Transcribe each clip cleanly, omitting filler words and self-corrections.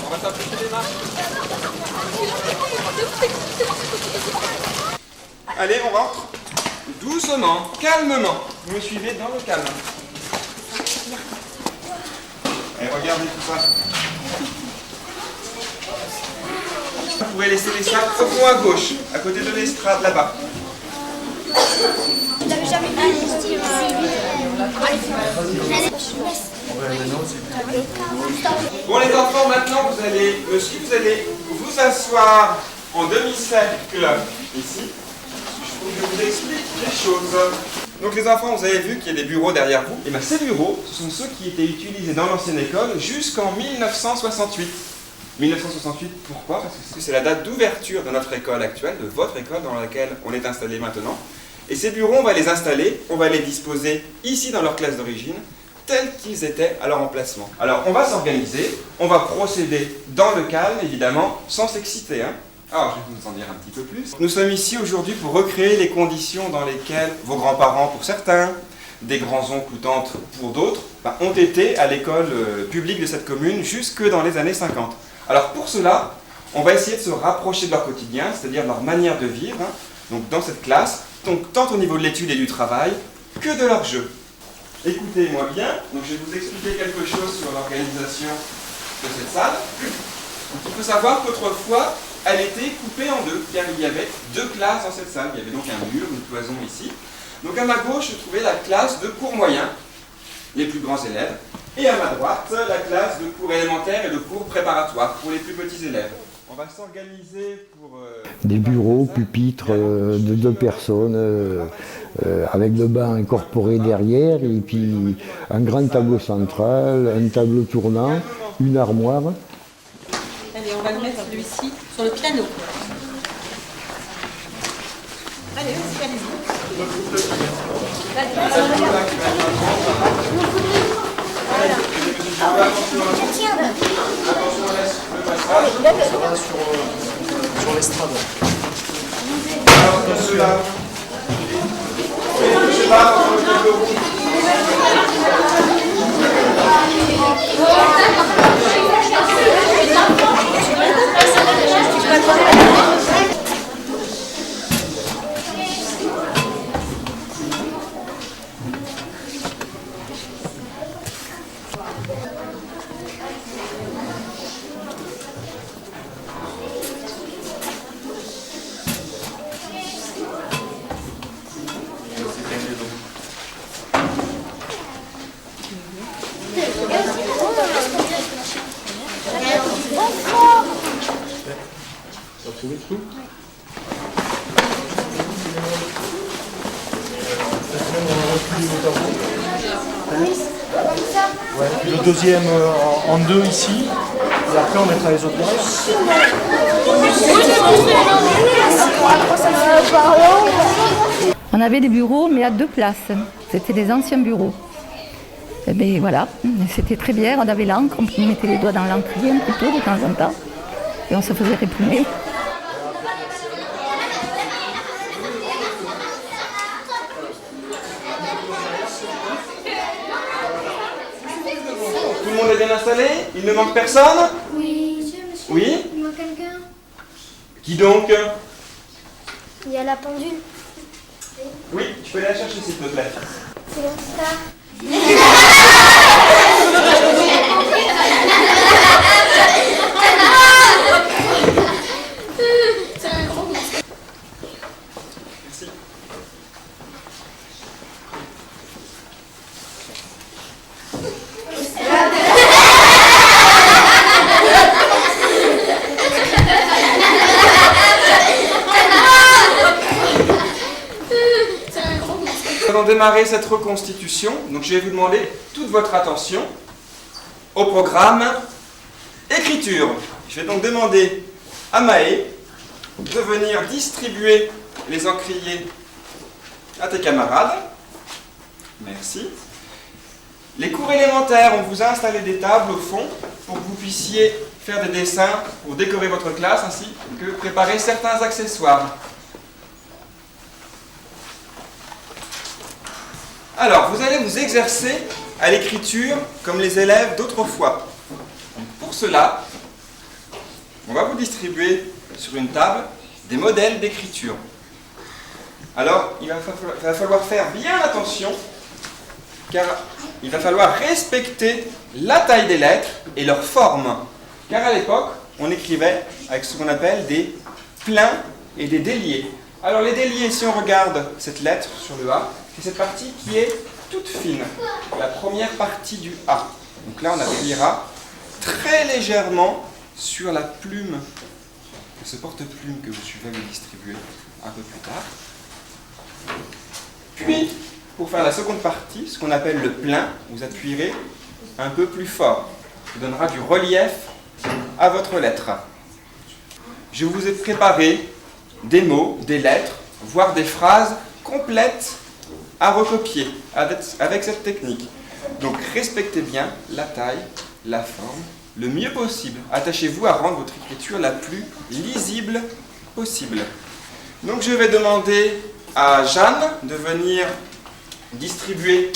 On va s'approcher des marches. Allez, on rentre. Doucement, calmement. Vous me suivez dans le calme. Et regardez tout ça. Vous pouvez laisser les sacs au fond à gauche, à côté de l'estrade là-bas. Je l'avais jamais vu. Bon les enfants, maintenant vous allez me suivre, vous allez vous asseoir en demi-cercle ici. Je vous explique les choses. Donc les enfants, vous avez vu qu'il y a des bureaux derrière vous. Et bien ces bureaux, ce sont ceux qui étaient utilisés dans l'ancienne école jusqu'en 1968. 1968, pourquoi? Parce que c'est la date d'ouverture de notre école actuelle, de votre école dans laquelle on est installé maintenant. Et ces bureaux, on va les installer, on va les disposer ici dans leur classe d'origine, tels qu'ils étaient à leur emplacement. Alors, on va s'organiser, on va procéder dans le calme, évidemment, sans s'exciter. Alors, je vais vous en dire un petit peu plus. Nous sommes ici aujourd'hui pour recréer les conditions dans lesquelles vos grands-parents, pour certains, des grands-oncles ou tantes pour d'autres, ont été à l'école publique de cette commune jusque dans les années 50. Alors pour cela, on va essayer de se rapprocher de leur quotidien, c'est-à-dire de leur manière de vivre, donc dans cette classe, donc tant au niveau de l'étude et du travail, que de leur jeu. Écoutez-moi bien, donc je vais vous expliquer quelque chose sur l'organisation de cette salle. Donc, il faut savoir qu'autrefois, elle était coupée en deux, car il y avait deux classes dans cette salle. Il y avait donc un mur, une cloison ici. Donc à ma gauche, je trouvais la classe de cours moyen, les plus grands élèves, et à ma droite, la classe de cours élémentaire et de cours préparatoire pour les plus petits élèves. On va s'organiser pour... Des bureaux, pupitres de 2 personnes, avec le banc incorporé derrière, et puis un grand tableau central, un tableau tournant, une armoire. Allez, on va le mettre celui-ci sur le piano. Allez, allez-y. Sur l'estrade. Alors, de ceux-là. Je sais pas, on le Le deuxième en 2 ici, et après on mettra les autres derrière. On avait des bureaux, mais à 2 places. C'était des anciens bureaux. Et bien voilà, c'était très bien. On avait l'encre, on mettait les doigts dans l'encrier un petit peu de temps en temps. Et on se faisait réplumer. Tout le monde est bien installé? Il ne manque personne? Oui, monsieur. Oui? Il manque quelqu'un. Qui donc? Il y a la pendule. Oui, tu peux aller la chercher s'il te plaît. C'est bon, ça. Merci. Nous allons démarrer cette reconstitution, donc je vais vous demander toute votre attention au programme écriture. Je vais donc demander à Maë de venir distribuer les encriers à tes camarades. Merci. Les cours élémentaires, on vous a installé des tables au fond pour que vous puissiez faire des dessins pour décorer votre classe ainsi que préparer certains accessoires. Alors, vous allez vous exercer à l'écriture comme les élèves d'autrefois. Pour pour cela, on va vous distribuer sur une table des modèles d'écriture. Alors, il va falloir faire bien attention, car il va falloir respecter la taille des lettres et leur forme. Car à l'époque, on écrivait avec ce qu'on appelle des pleins et des déliés. Alors les déliés, si on regarde cette lettre sur le A, c'est cette partie qui est toute fine, la première partie du A. Donc là, on appuiera très légèrement sur la plume, ce porte-plume que je vais vous distribuer un peu plus tard. Puis, pour faire la seconde partie, ce qu'on appelle le plein, vous appuierez un peu plus fort. Ça donnera du relief à votre lettre. Je vous ai préparé des mots, des lettres, voire des phrases complètes à recopier avec cette technique. Donc respectez bien la taille, la forme, le mieux possible. Attachez-vous à rendre votre écriture la plus lisible possible. Donc je vais demander à Jeanne de venir distribuer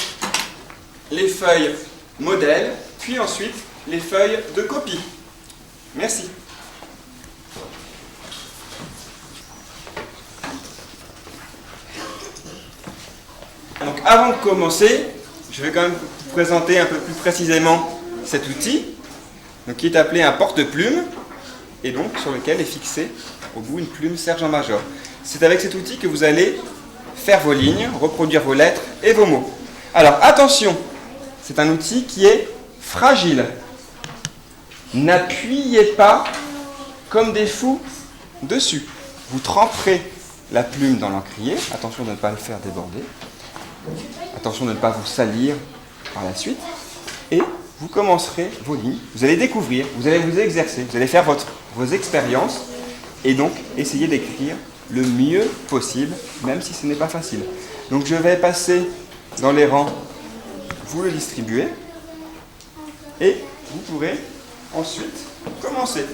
les feuilles modèles, puis ensuite les feuilles de copie. Merci. Donc avant de commencer, je vais quand même vous présenter un peu plus précisément cet outil, donc, qui est appelé un porte-plume, et donc sur lequel est fixée au bout une plume sergent-major. C'est avec cet outil que vous allez faire vos lignes, reproduire vos lettres et vos mots. Alors attention, c'est un outil qui est fragile. N'appuyez pas comme des fous dessus. Vous tremperez la plume dans l'encrier, attention de ne pas le faire déborder. Attention de ne pas vous salir par la suite. Et vous commencerez vos lignes. Vous allez découvrir, vous allez vous exercer, vous allez faire vos expériences et donc essayer d'écrire le mieux possible, même si ce n'est pas facile. Donc je vais passer dans les rangs, vous le distribuer et vous pourrez ensuite commencer.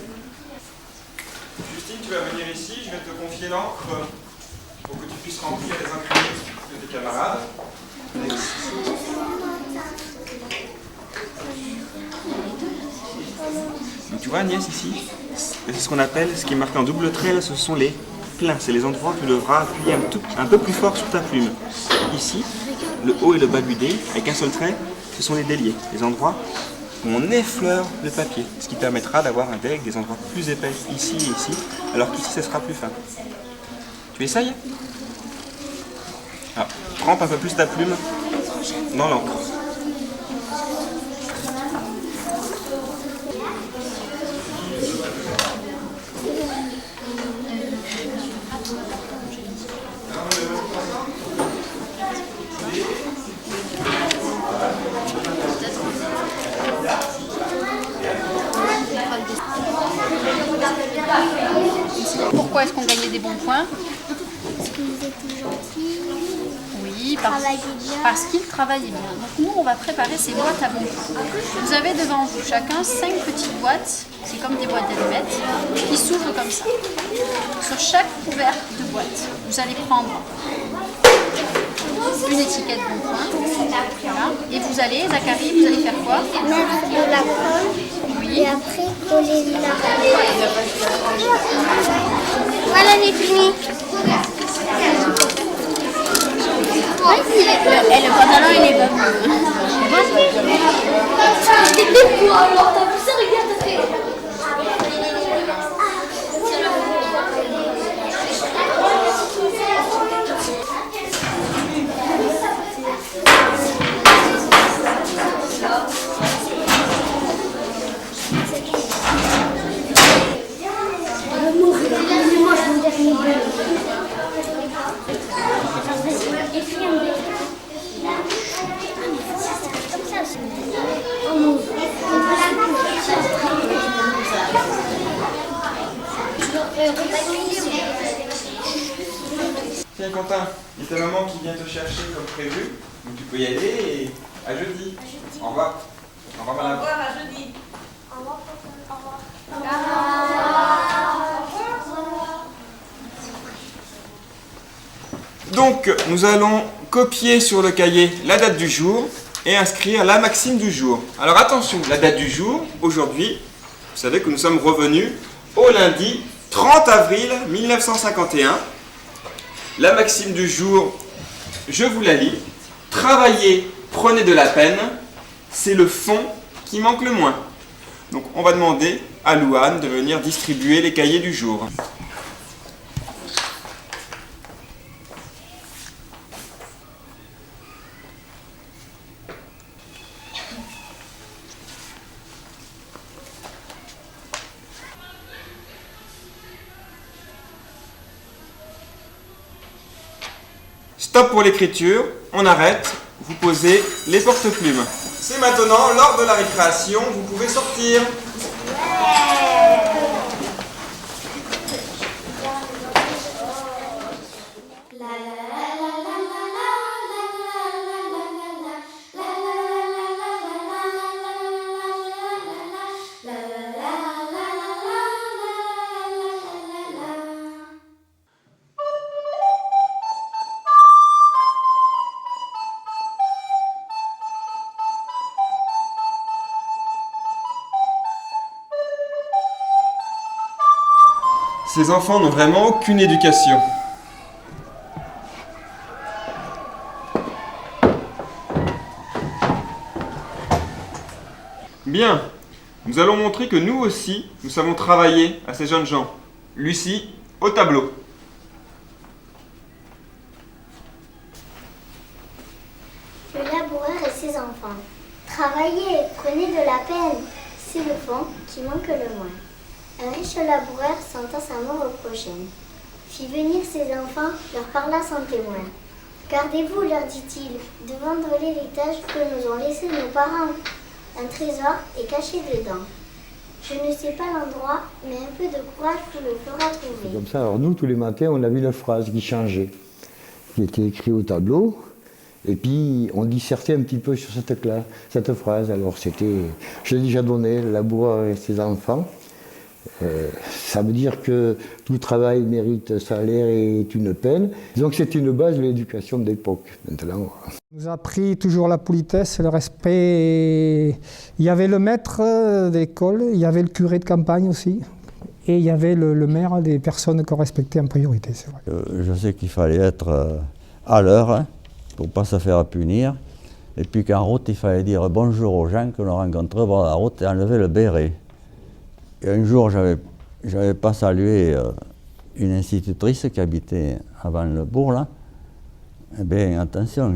Justine, tu vas venir ici, je vais te confier l'encre pour que tu puisses remplir les encriers de tes camarades. Donc tu vois Agnès ici, c'est ce qu'on appelle, ce qui est marqué en double trait, là, ce sont les pleins. C'est les endroits où tu devras appuyer un peu plus fort sur ta plume. Ici, le haut et le bas du dé, avec un seul trait, ce sont les déliés, les endroits où on effleure le papier, ce qui permettra d'avoir un dé avec des endroits plus épais ici et ici, alors qu'ici ce sera plus fin. Tu essayes? Alors, trempe un peu plus ta plume dans l'encre. Pourquoi est-ce qu'on gagnait des bons points? Parce que vous êtes gentils. Oui, Travaillez bien. parce qu'ils travaillaient bien. Donc nous, on va préparer ces boîtes à bons points. Vous avez devant vous chacun 5 petites boîtes, c'est comme des boîtes d'allumettes, qui s'ouvrent comme ça. Sur chaque couvercle de boîte, vous allez prendre une étiquette bon point. Voilà. Et vous allez, Zachary, vous allez faire quoi? Mettre de la colle. Oui. Et après, coller la Voilà, j'ai fini. Et le pantalon, il est pas bon. Alors, t'as vu ça? Regarde, t'as fait. Tiens Quentin, il y a ta maman qui vient te chercher comme prévu, donc tu peux y aller et à jeudi. Au revoir. Au revoir madame. Au revoir, à jeudi. Donc, nous allons copier sur le cahier la date du jour et inscrire la maxime du jour. Alors attention, la date du jour, aujourd'hui, savez que nous sommes revenus au lundi 30 avril 1951. La maxime du jour, je vous la lis. Travaillez, prenez de la peine, c'est le fond qui manque le moins. Donc on va demander à Louane de venir distribuer les cahiers du jour. Stop pour l'écriture, on arrête, vous posez les porte-plumes. C'est maintenant lors de la récréation, vous pouvez sortir. Ces enfants n'ont vraiment aucune éducation. Bien, nous allons montrer que nous aussi, nous savons travailler à ces jeunes gens. Lucie, au tableau. Le laboureur et ses enfants. Travaillez, prenez de la peine. C'est le fond qui manque le moins. Un riche laboureur sentant sa mort prochaine fit venir ses enfants, leur parla sans témoin. Gardez-vous, leur dit-il, de vendre l'héritage que nous ont laissé nos parents. Un trésor est caché dedans. Je ne sais pas l'endroit, mais un peu de courage vous le fera trouver. Comme ça, alors nous, tous les matins, on avait une phrase qui changeait, qui était écrite au tableau, et puis on dissertait un petit peu sur cette phrase. Alors c'était, je l'ai déjà donné, le laboureur et ses enfants. Ça veut dire que tout travail mérite salaire et est une peine. Donc c'est une base de l'éducation de l'époque. Maintenant, on nous a appris toujours la politesse, le respect. Il y avait le maître d'école, il y avait le curé de campagne aussi, et il y avait le maire des personnes qu'on respectait en priorité, c'est vrai. Je sais qu'il fallait être à l'heure, hein, pour ne pas se faire punir. Et puis qu'en route, il fallait dire bonjour aux gens que l'on rencontrait sur la route et enlever le béret. Et un jour, j'avais pas salué une institutrice qui habitait avant le bourg, là. Eh bien, attention,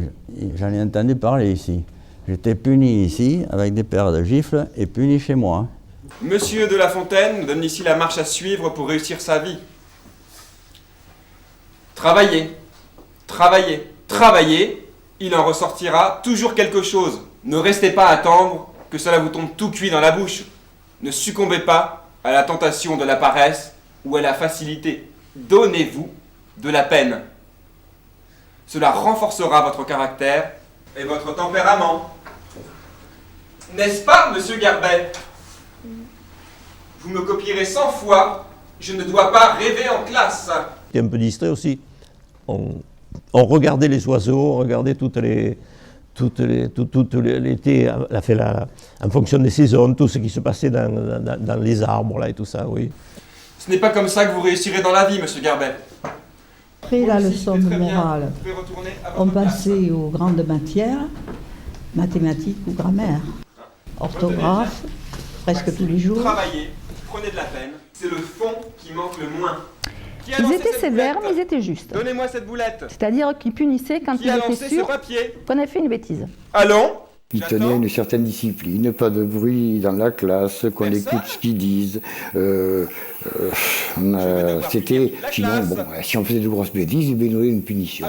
j'en ai entendu parler ici. J'étais puni ici, avec des paires de gifles, et puni chez moi. Monsieur de La Fontaine nous donne ici la marche à suivre pour réussir sa vie. Travaillez, travaillez, travaillez, il en ressortira toujours quelque chose. Ne restez pas à attendre que cela vous tombe tout cuit dans la bouche. Ne succombez pas à la tentation de la paresse ou à la facilité. Donnez-vous de la peine. Cela renforcera votre caractère et votre tempérament. N'est-ce pas, monsieur Garbet? Vous me copierez 100 fois, je ne dois pas rêver en classe. J'étais un peu distrait aussi. On regardait les oiseaux, on regardait l'été, en fonction des saisons, tout ce qui se passait dans les arbres là, et tout ça, oui. Ce n'est pas comme ça que vous réussirez dans la vie, monsieur Garbet. Après la leçon de morale, on passait aux grandes matières, mathématiques ou grammaire, orthographe, presque tous les jours. Travaillez, prenez de la peine, c'est le fond qui manque le moins. Ils étaient sévères, mais ils étaient justes. Donnez-moi cette boulette. C'est-à-dire qu'ils punissaient quand ils étaient sûrs qu'on avait fait une bêtise. Allons. Ils tenaient une certaine discipline, pas de bruit dans la classe, qu'on écoute ce qu'ils disent. C'était, sinon, bon, si on faisait de grosses bêtises, ils nous donnaient une punition.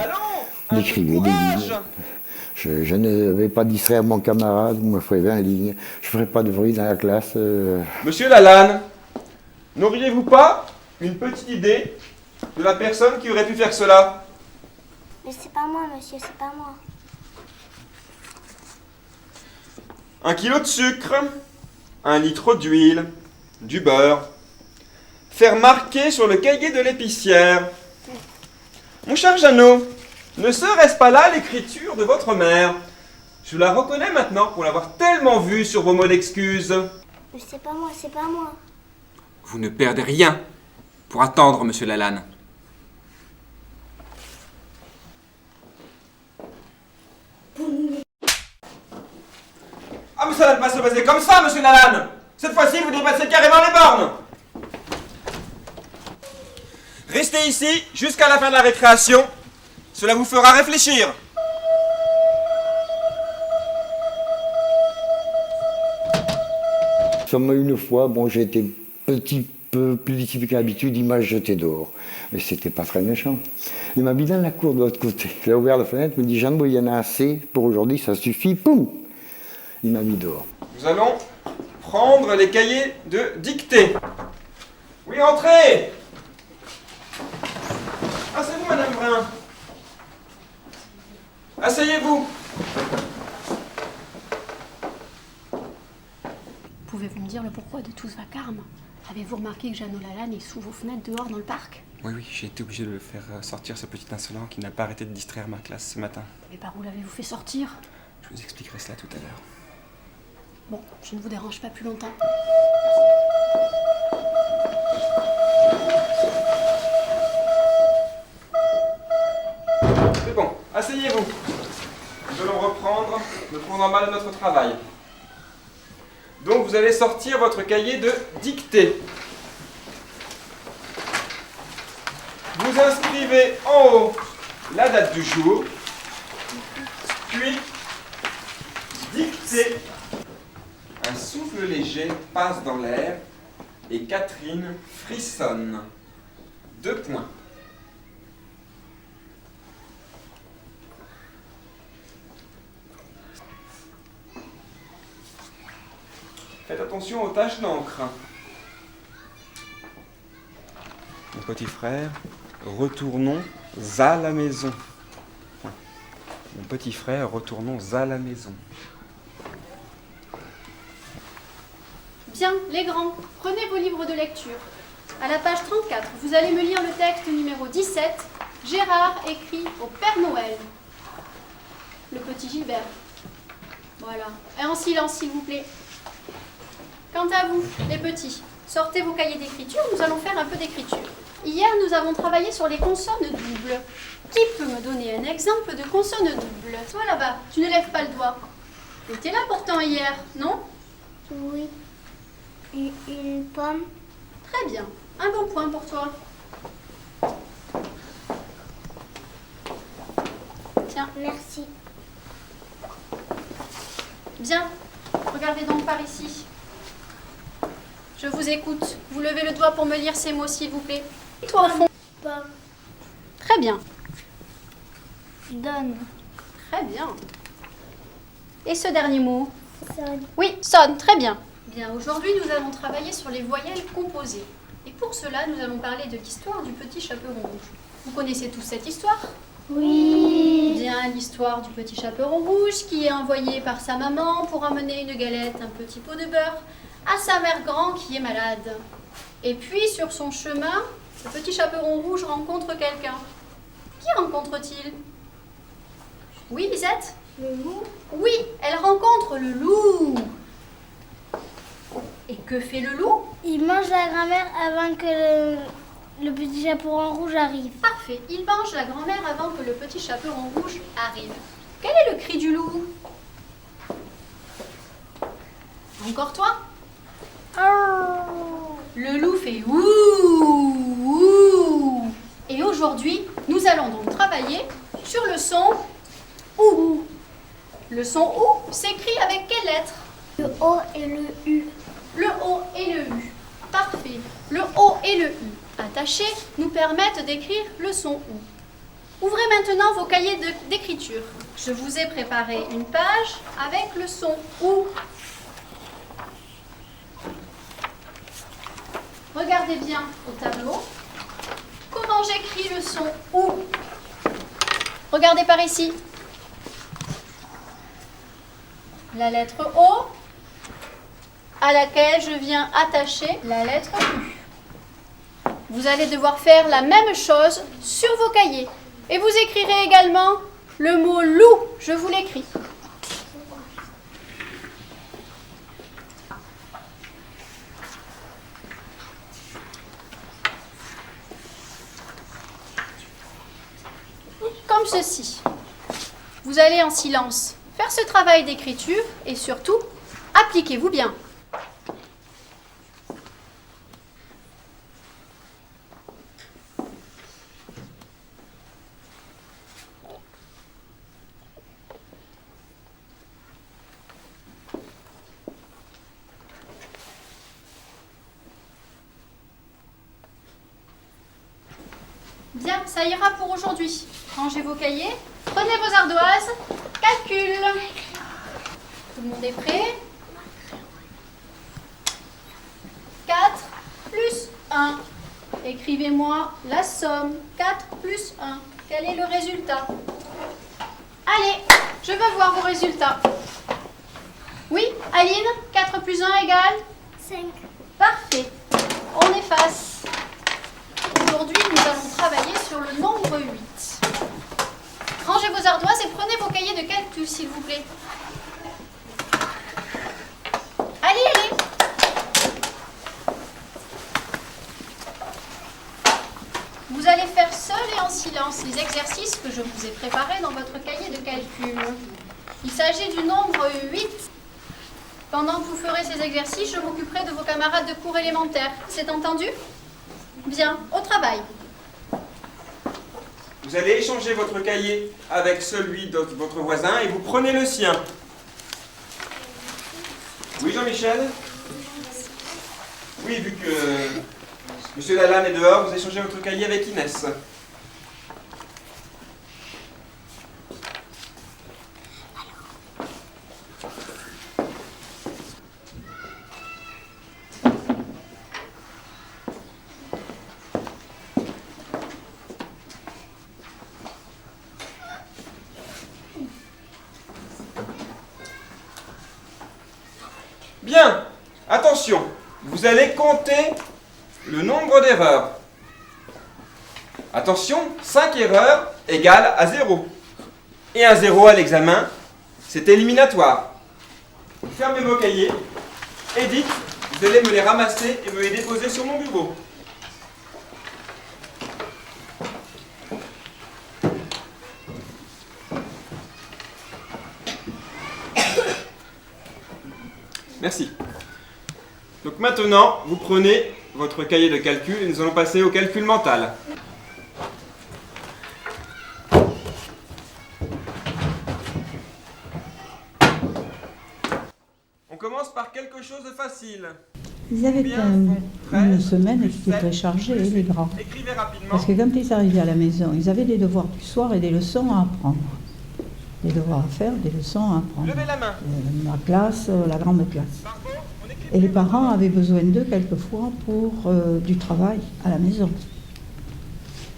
On écrivait des lignes. Je ne vais pas distraire mon camarade, moi je ferai 20 lignes. Je ne ferai pas de bruit dans la classe. Monsieur Lalanne, n'auriez-vous pas une petite idée de la personne qui aurait pu faire cela? Mais c'est pas moi, monsieur, c'est pas moi. 1 kilo de sucre, 1 litre d'huile, du beurre. Faire marquer sur le cahier de l'épicière. Mon cher Jeannot, ne serait-ce pas là l'écriture de votre mère? Je la reconnais maintenant pour l'avoir tellement vue sur vos mots d'excuses. Mais c'est pas moi, c'est pas moi. Vous ne perdez rien pour attendre, monsieur Lalanne. Ah, mais ça ne va pas se passer comme ça, monsieur Lalanne. Cette fois-ci, vous dépassez carrément les bornes. Restez ici jusqu'à la fin de la récréation. Cela vous fera réfléchir. Seulement une fois, bon, j'ai été petit peu plus difficile que d'habitude, il m'a jeté dehors. Mais c'était pas très méchant. Il m'a mis dans la cour de l'autre côté. Il a ouvert la fenêtre, il me dit Jean, il y en a assez pour aujourd'hui, ça suffit, poum. Il m'a mis dehors. Nous allons prendre les cahiers de dictée. Oui, entrez. Ah, c'est vous, madame Brun. Asseyez-vous. Pouvez-vous me dire le pourquoi de tout ce vacarme? Avez-vous remarqué que Jeannot Lalanne est sous vos fenêtres dehors dans le parc? Oui, j'ai été obligé de le faire sortir, ce petit insolent qui n'a pas arrêté de distraire ma classe ce matin. Mais par où l'avez-vous fait sortir? Je vous expliquerai cela tout à l'heure. Bon, je ne vous dérange pas plus longtemps. C'est bon, asseyez-vous. Nous allons reprendre le point normal de notre travail. Donc vous allez sortir votre cahier de dictée. Vous inscrivez en haut la date du jour, puis dictée. Un souffle léger passe dans l'air et Catherine frissonne. 2 points. Faites attention aux taches d'encre. Mon petit frère, retournons à la maison. Mon petit frère, retournons à la maison. Bien, les grands, prenez vos livres de lecture. À la page 34, vous allez me lire le texte numéro 17. Gérard écrit au Père Noël. Le petit Gilbert. Voilà. Et en silence, s'il vous plaît. Quant à vous, les petits, sortez vos cahiers d'écriture, nous allons faire un peu d'écriture. Hier, nous avons travaillé sur les consonnes doubles. Qui peut me donner un exemple de consonne double? Toi là-bas, tu ne lèves pas le doigt. Tu étais là pourtant hier, non? Oui. Une pomme. Très bien. Un bon point pour toi. Tiens. Merci. Bien. Regardez donc par ici. Je vous écoute. Vous levez le doigt pour me lire ces mots, s'il vous plaît. Et toi, au fond. Pomme. Très bien. Donne. Très bien. Et ce dernier mot? Sonne. Oui, sonne. Très bien. Bien, aujourd'hui, nous allons travailler sur les voyelles composées. Et pour cela, nous allons parler de l'histoire du petit chaperon rouge. Vous connaissez tous cette histoire? Oui. Bien, l'histoire du petit chaperon rouge qui est envoyé par sa maman pour amener une galette, un petit pot de beurre à sa mère grand qui est malade. Et puis, sur son chemin, le petit chaperon rouge rencontre quelqu'un. Qui rencontre-t-il? Oui, Lisette? Le loup. Oui, elle rencontre le loup. Et que fait le loup? Il mange la grand-mère avant que le petit chaperon rouge arrive. Parfait, il mange la grand-mère avant que le petit chaperon rouge arrive. Quel est le cri du loup? Encore toi? Oh. Le loup fait ouh, ouh. Et aujourd'hui, nous allons donc travailler sur le son OU. Le son OU s'écrit avec quelle lettre? Le O et le U. Le O et le U. Parfait. Le O et le U attachés nous permettent d'écrire le son OU. Ouvrez maintenant vos cahiers d'écriture. Je vous ai préparé une page avec le son OU. Regardez bien au tableau. Comment j'écris le son OU? Regardez par ici. La lettre O à laquelle je viens attacher la lettre U. Vous allez devoir faire la même chose sur vos cahiers. Et vous écrirez également le mot loup. Je vous l'écris. comme ceci. Vous allez en silence faire ce travail d'écriture et surtout, appliquez-vous bien. Bien, ça ira pour aujourd'hui. Rangez vos cahiers, prenez vos ardoises, calcul. Tout le monde est prêt? 4 plus 1. Écrivez-moi la somme. 4 plus 1. Quel est le résultat? Allez, je veux voir vos résultats. Oui, Aline, 4 plus 1 égale 5. Parfait. On efface. Aujourd'hui, nous allons travailler sur le nombre 8. Rangez vos ardoises et prenez vos cahiers de calcul, s'il vous plaît. Allez, allez. Vous allez faire seul et en silence les exercices que je vous ai préparés dans votre cahier de calcul. Il s'agit du nombre 8. Pendant que vous ferez ces exercices, je m'occuperai de vos camarades de cours élémentaire. C'est entendu ? Bien, au travail. Vous allez échanger votre cahier avec celui de votre voisin et vous prenez le sien. Oui, Jean-Michel? Oui, vu que Monsieur Lalanne est dehors, vous échangez votre cahier avec Inès. Bien, attention, vous allez compter le nombre d'erreurs. Attention, 5 erreurs égale à 0. Et un 0 à l'examen, c'est éliminatoire. Fermez vos cahiers et dites, vous allez me les ramasser et me les déposer sur mon bureau. Merci. Donc maintenant, vous prenez votre cahier de calcul et nous allons passer au calcul mental. On commence par quelque chose de facile. Ils avaient une semaine qui était très chargée, les grands. Écrivez rapidement. Parce que quand ils arrivaient à la maison, ils avaient des devoirs du soir et des leçons à apprendre. Des devoirs à faire, des leçons à apprendre. Levez la main. La classe, la grande classe. Et les parents avaient besoin d'eux quelquefois pour du travail à la maison.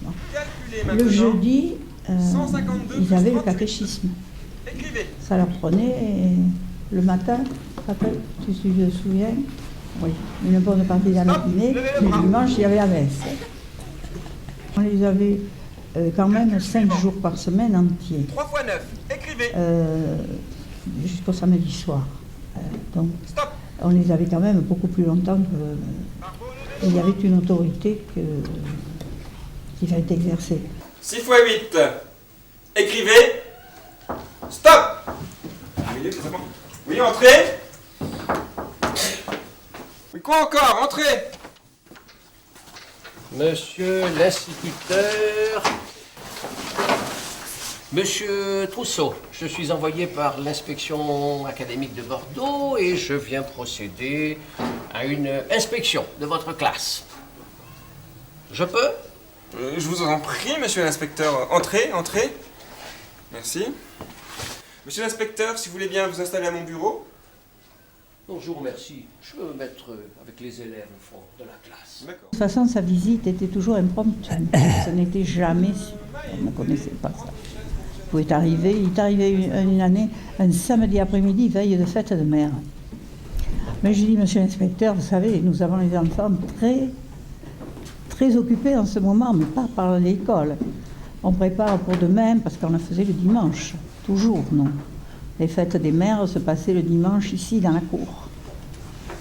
Bon. Le jeudi, ils avaient le catéchisme. Écrivez. Ça leur prenait le matin, tu te souviens? Oui, une bonne partie de la matinée. Le dimanche, il y avait la messe. On les avait quand même 5 jours par semaine entiers. 3 x 9, écrivez. Jusqu'au samedi soir. Donc, Stop. on les avait quand même beaucoup plus longtemps que... Il y avait une autorité qui va être exercée. 6 x 8, écrivez. Stop. Oui, entrez. Oui, quoi encore? Entrez. Monsieur l'instituteur, Monsieur Trousseau, je suis envoyé par l'inspection académique de Bordeaux et je viens procéder à une inspection de votre classe. Je peux? Je vous en prie, monsieur l'inspecteur. Entrez, entrez. Merci. Monsieur l'inspecteur, si vous voulez bien vous installer à mon bureau. Non, je vous remercie. Je veux me mettre avec les élèves au fond de la classe. De toute façon, sa visite était toujours impromptue. Ce n'était jamais... On ne connaissait pas ça. Il est arrivé une année, un samedi après-midi, veille de fête de mère. Mais je dis, monsieur l'inspecteur, vous savez, nous avons les enfants très occupés en ce moment, mais pas par l'école. On prépare pour demain, parce qu'on la faisait le dimanche, toujours, non. Les fêtes des mères se passaient le dimanche ici, dans la cour.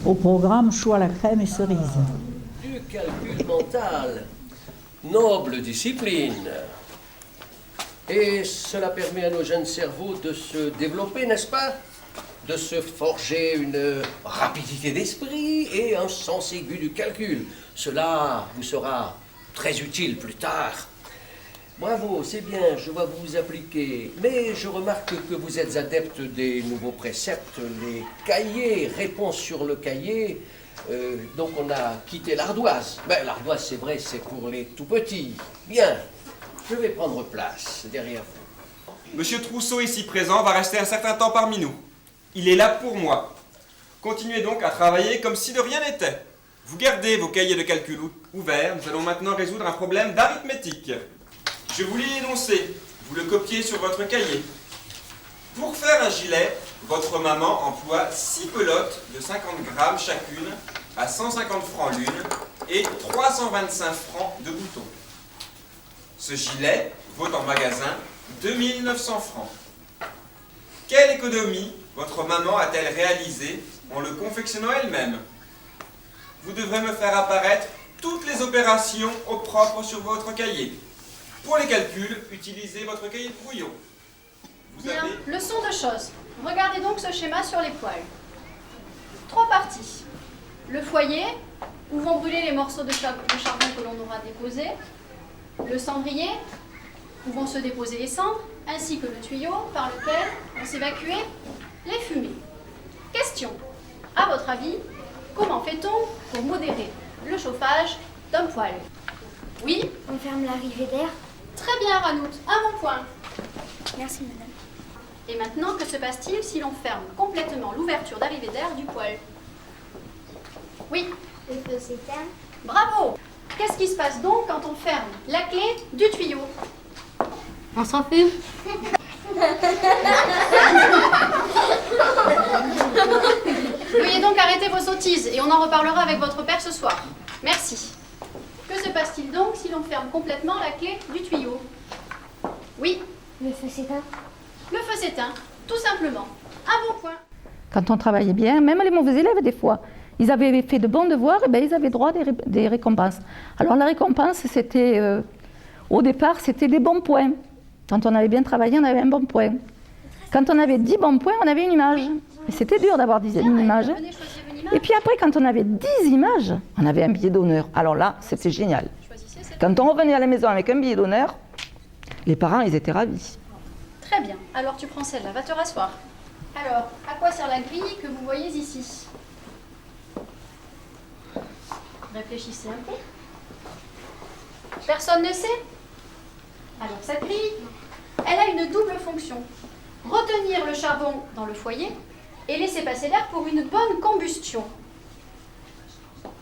Au programme, choux à la crème et cerises. Du calcul mental. Noble discipline. Et cela permet à nos jeunes cerveaux de se développer, n'est-ce pas? De se forger une rapidité d'esprit et un sens aigu du calcul. Cela vous sera très utile plus tard. Bravo, c'est bien, je vois que vous vous appliquez. Mais je remarque que vous êtes adepte des nouveaux préceptes, les cahiers, réponses sur le cahier. Donc on a quitté l'ardoise. Ben, l'ardoise, c'est vrai, c'est pour les tout petits. Bien, je vais prendre place derrière vous. Monsieur Trousseau, ici présent, va rester un certain temps parmi nous. Il est là pour moi. Continuez donc à travailler comme si de rien n'était. Vous gardez vos cahiers de calcul ouverts. Nous allons maintenant résoudre un problème d'arithmétique. Je vous l'ai énoncé. Vous le copiez sur votre cahier. Pour faire un gilet, votre maman emploie 6 pelotes de 50 grammes chacune à 150 francs l'une et 325 francs de boutons. Ce gilet vaut en magasin 2900 francs. Quelle économie votre maman a-t-elle réalisée en le confectionnant elle-même? Vous devrez me faire apparaître toutes les opérations au propre sur votre cahier. Pour les calculs, utilisez votre cahier de brouillon. Bien, leçon de choses. Regardez donc ce schéma sur les poêles. 3 parties. Le foyer, où vont brûler les morceaux de charbon que l'on aura déposés. Le cendrier, où vont se déposer les cendres, ainsi que le tuyau par lequel vont s'évacuer les fumées. Question. À votre avis, comment fait-on pour modérer le chauffage d'un poêle? Oui? On ferme l'arrivée d'air. Très bien, Ranout. Un bon point. Merci, madame. Et maintenant, que se passe-t-il si l'on ferme complètement l'ouverture d'arrivée d'air du poêle? Oui. Le feu s'éteint. Bravo. Qu'est-ce qui se passe donc quand on ferme la clé du tuyau? On s'en fume. Veuillez donc arrêter vos sottises et on en reparlera avec votre père ce soir. Merci. Que se passe-t-il donc si l'on ferme complètement la clé du tuyau? Oui. Le feu s'éteint. Le feu s'éteint, tout simplement. Un bon point. Quand on travaillait bien, même les mauvais élèves, des fois, ils avaient fait de bons devoirs, et bien ils avaient droit à des récompenses. Alors la récompense, c'était, au départ, c'était des bons points. Quand on avait bien travaillé, on avait un bon point. Quand on avait 10 bons points, on avait une image. Et c'était dur d'avoir une image. Et puis après, quand on avait 10 images, on avait un billet d'honneur. Alors là, c'était génial. Quand on revenait à la maison avec un billet d'honneur, les parents, ils étaient ravis. Très bien. Alors tu prends celle-là, va te rasseoir. Alors, à quoi sert la grille que vous voyez ici? Réfléchissez un peu. Personne ne sait? Alors cette grille, elle a une double fonction. Retenir le charbon dans le foyer et laisser passer l'air pour une bonne combustion.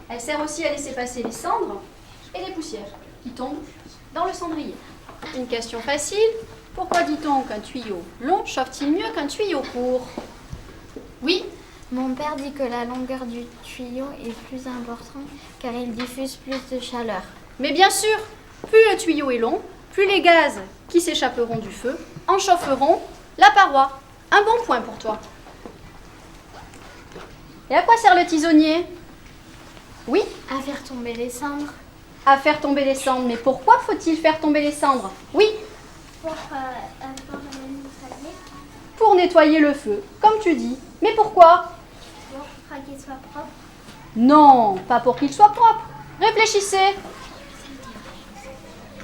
Elle sert aussi à laisser passer les cendres et les poussières qui tombent dans le cendrier. Une question facile. Pourquoi dit-on qu'un tuyau long chauffe-t-il mieux qu'un tuyau court? Oui? Mon père dit que la longueur du tuyau est plus importante car il diffuse plus de chaleur. Mais bien sûr, plus le tuyau est long, plus les gaz qui s'échapperont du feu en chaufferont la paroi. Un bon point pour toi. Et à quoi sert le tisonnier? Oui? À faire tomber les cendres. À faire tomber les cendres. Mais pourquoi faut-il faire tomber les cendres? Oui? Pour nettoyer le feu, comme tu dis. Mais pourquoi? Pour qu'il soit propre. Non, pas pour qu'il soit propre. Réfléchissez.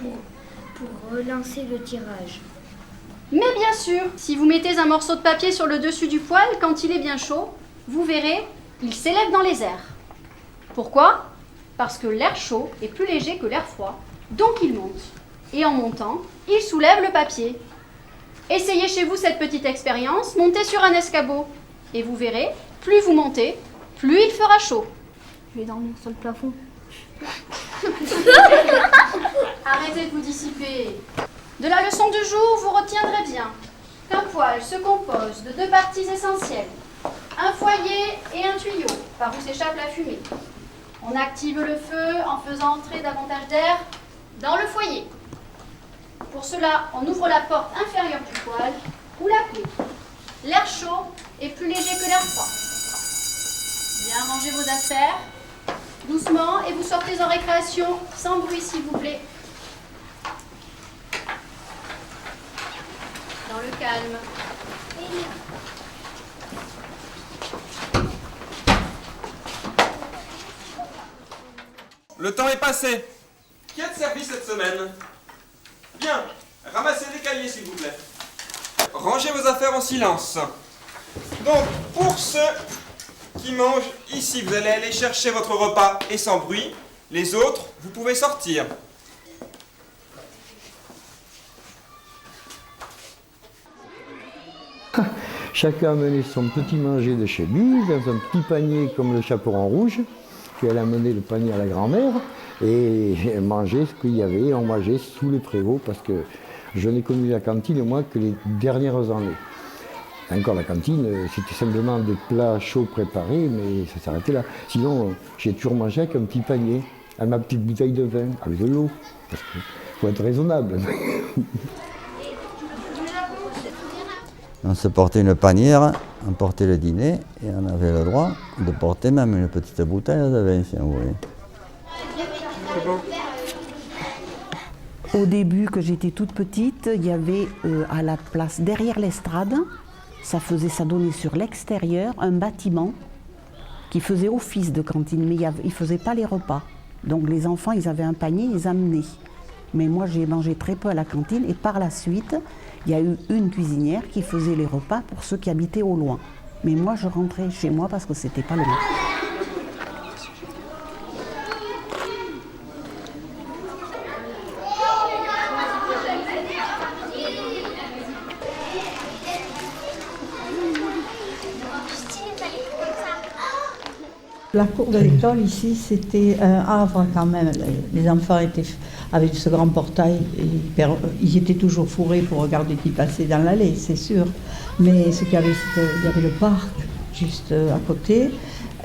Pour relancer le tirage. Mais bien sûr, si vous mettez un morceau de papier sur le dessus du poêle, quand il est bien chaud, vous verrez, il s'élève dans les airs. Pourquoi? Parce que l'air chaud est plus léger que l'air froid, donc il monte. Et en montant, il soulève le papier. Essayez chez vous cette petite expérience, montez sur un escabeau. Et vous verrez, plus vous montez, plus il fera chaud. Je vais dormir sur le plafond. Arrêtez de vous dissiper. De la leçon du jour, vous retiendrez bien qu'un poêle se compose de 2 parties essentielles. Un foyer et un tuyau, par où s'échappe la fumée. On active le feu en faisant entrer davantage d'air dans le foyer. Pour cela, on ouvre la porte inférieure du poêle ou la clé. L'air chaud est plus léger que l'air froid. Bien, rangez vos affaires doucement et vous sortez en récréation sans bruit s'il vous plaît. Dans le calme. Le temps est passé. Qui a de service cette semaine? Bien. Ramassez les cahiers, s'il vous plaît. Rangez vos affaires en silence. Donc, pour ceux qui mangent ici, vous allez aller chercher votre repas et sans bruit. Les autres, vous pouvez sortir. Chacun amenait son petit manger de chez lui, dans un petit panier comme le chaperon rouge, puis elle amenait le panier à la grand-mère, et mangeait ce qu'il y avait, on mangeait sous les prévôts, parce que je n'ai connu la cantine, moi, que les dernières années. Encore la cantine, c'était simplement des plats chauds préparés, mais ça s'arrêtait là. Sinon, j'ai toujours mangé avec un petit panier, avec ma petite bouteille de vin, avec de l'eau, parce qu'il faut être raisonnable. On se portait une panière, on portait le dîner et on avait le droit de porter même une petite bouteille de vin, si vous voulez. Au début, que j'étais toute petite, il y avait à la place derrière l'estrade, ça donnait sur l'extérieur un bâtiment qui faisait office de cantine, mais il ne faisait pas les repas. Donc les enfants, ils avaient un panier, ils amenaient. Mais moi, j'ai mangé très peu à la cantine et par la suite, il y a eu une cuisinière qui faisait les repas pour ceux qui habitaient au loin. Mais moi, je rentrais chez moi parce que c'était pas loin. La cour de l'école ici, c'était un havre quand même. Les enfants avaient ce grand portail, et ils étaient toujours fourrés pour regarder qui passait dans l'allée, c'est sûr. Mais il y avait le parc juste à côté.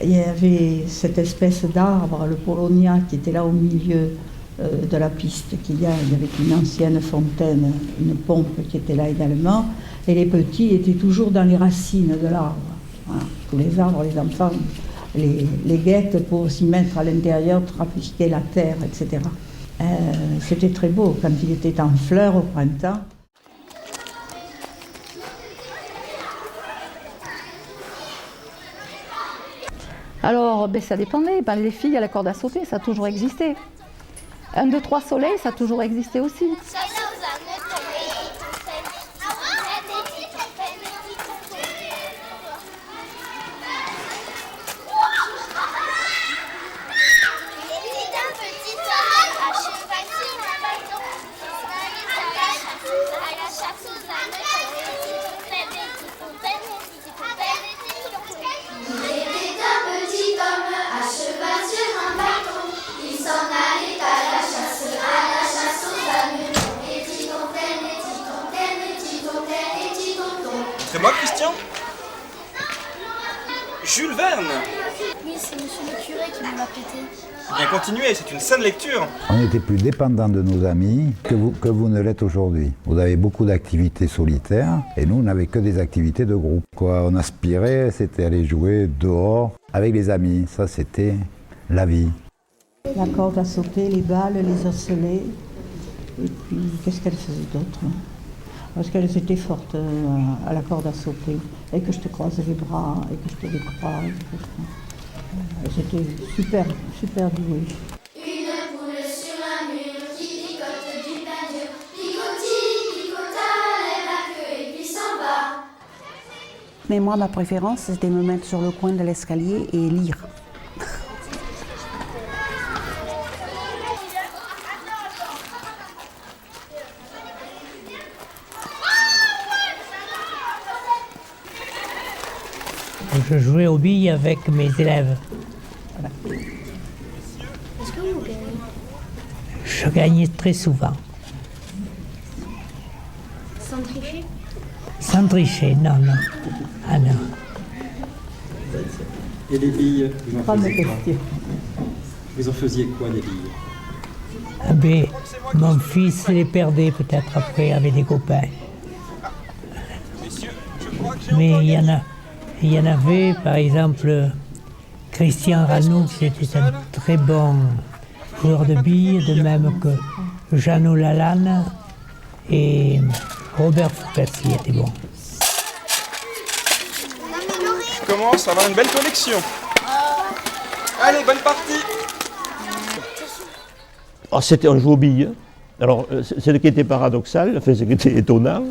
Il y avait cette espèce d'arbre, le Polonia, qui était là au milieu de la piste qu'il y a. Il y avait une ancienne fontaine, une pompe qui était là également. Et les petits étaient toujours dans les racines de l'arbre. Voilà. Tous les arbres, les enfants les guettes pour s'y mettre à l'intérieur, trafiquer la terre, etc. C'était très beau quand il était en fleurs au printemps. Alors, ça dépendait. Les filles à la corde à sauter, ça a toujours existé. 1, 2, 3 soleils, ça a toujours existé aussi. C'est moi, Christian? Jules Verne? Oui, c'est monsieur le curé qui me l'a prêté. Bien continuez, c'est une saine lecture. On était plus dépendants de nos amis que vous ne l'êtes aujourd'hui. Vous avez beaucoup d'activités solitaires et nous, on n'avait que des activités de groupe. Quoi, on aspirait, c'était aller jouer dehors avec les amis. Ça, c'était la vie. La corde à sauter, les balles, les osselets. Et puis, qu'est-ce qu'elle faisait d'autre? Parce qu'elles étaient fortes à la corde à sauter. Et que je te croise les bras, et que je te les croise. J'étais super, super douée. Une poule sur un mur qui picote du pain dur. Picotille, picota, lève la queue et puis s'en va. Mais moi, ma préférence, c'était me mettre sur le coin de l'escalier et lire. Je jouais aux billes avec mes élèves. Est-ce que vous gagnez? Je gagnais très souvent. Sans tricher? Sans tricher, non, non. Ah non. Et les billes, vous en faisiez quoi? Vous en faisiez quoi, des billes? Ah ben, mon fils les perdait peut-être après avec des copains. Mais il y en avait, par exemple, Christian Ranoux, c'était un très bon joueur de billes, de même que Jeannot Lalanne et Robert Fouquet qui était bon. Je commence à avoir une belle collection. Allez, bonne partie. Alors, on jouait aux billes. Alors, ce qui était paradoxal, enfin, ce qui était étonnant,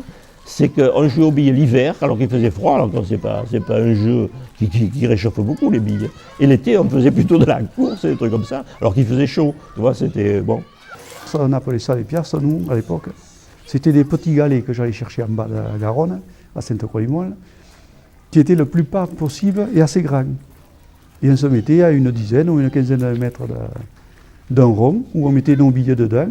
c'est qu'on jouait aux billes l'hiver, alors qu'il faisait froid, alors que c'est pas un jeu qui réchauffe beaucoup les billes. Et l'été, on faisait plutôt de la course et des trucs comme ça, alors qu'il faisait chaud. Tu vois, c'était bon. Ça, on appelait ça les piastres, nous, à l'époque. C'était des petits galets que j'allais chercher en bas de la Garonne, à Sainte-Croix-du-Moine, qui étaient le plus pas possible et assez grands. Et on se mettait à une dizaine ou une quinzaine de mètres d'un rond, où on mettait nos billets dedans.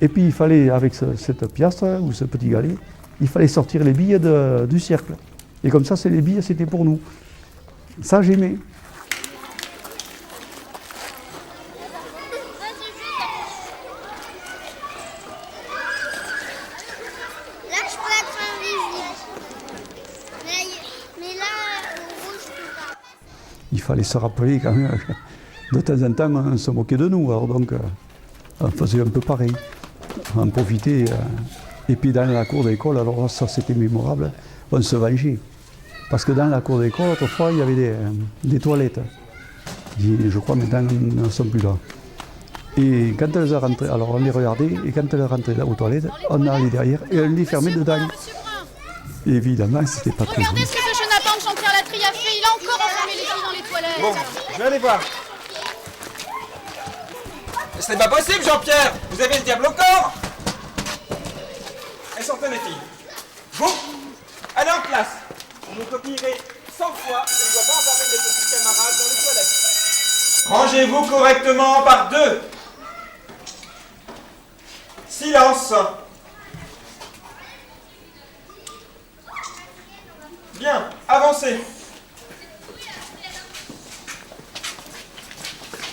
Et puis il fallait, avec cette piastre ou ce petit galet, il fallait sortir les billes du cercle. Et comme ça, les billes, c'était pour nous. Ça, j'aimais. Là, je peux être invisible. Mais là, au rouge, je peux pas. Il fallait se rappeler quand même, de temps en temps, on se moquait de nous. Alors donc, on faisait un peu pareil. On profitait. Et puis dans la cour d'école, alors ça c'était mémorable, on se vengeait. Parce que dans la cour d'école, autrefois, il y avait des toilettes. Je crois maintenant, elles ne sont plus là. Et quand elles rentraient, alors on les regardait, et quand elles rentraient aux toilettes, on allait derrière et on les fermait dedans. Et évidemment, c'était pas très Regardez ce que ce Jonathan de Jean-Pierre-Latry a fait, il a encore enfermé les filles dans les toilettes. Bon, je vais aller voir. C'est pas possible, Jean-Pierre. Vous avez le diable au corps. Et sortez les filles. Vous, allez en classe. Vous copierez 100 fois. Je ne dois pas embarquer mes petits camarades dans les toilettes. Rangez-vous correctement par deux. Silence. Bien, avancez.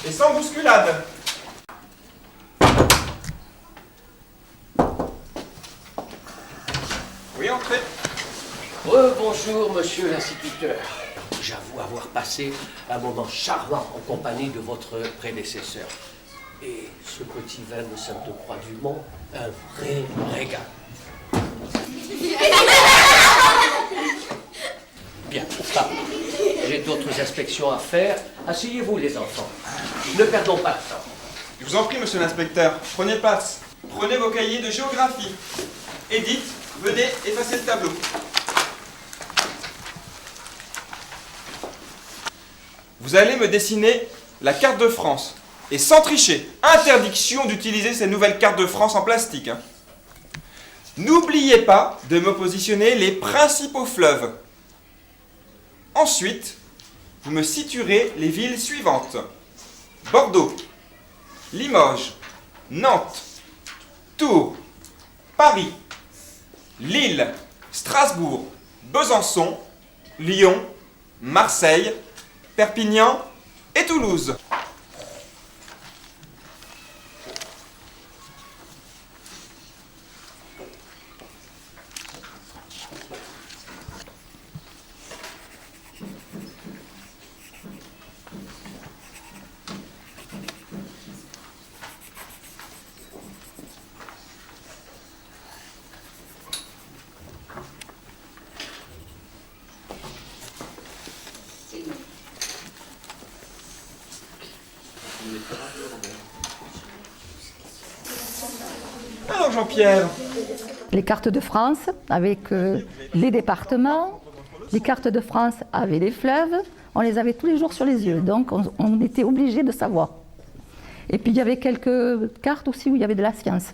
Et sans bousculade. Oui, entrez. Bonjour, monsieur l'instituteur. J'avoue avoir passé un moment charmant en compagnie de votre prédécesseur. Et ce petit vin de Sainte-Croix-du-Mont, un vrai régal. Bien, ça. J'ai d'autres inspections à faire. Asseyez-vous, les enfants. Ne perdons pas de temps. Je vous en prie, monsieur l'inspecteur, prenez place. Prenez vos cahiers de géographie. Edith, venez effacer le tableau. Vous allez me dessiner la carte de France. Et sans tricher, interdiction d'utiliser ces nouvelles cartes de France en plastique. N'oubliez pas de me positionner les principaux fleuves. Ensuite, vous me situerez les villes suivantes. Bordeaux, Limoges, Nantes, Tours, Paris, Lille, Strasbourg, Besançon, Lyon, Marseille, Perpignan et Toulouse. Alors Jean-Pierre. Les cartes de France avec les départements, les cartes de France avec les fleuves, on les avait tous les jours sur les yeux, donc on était obligé de savoir. Et puis il y avait quelques cartes aussi où il y avait de la science.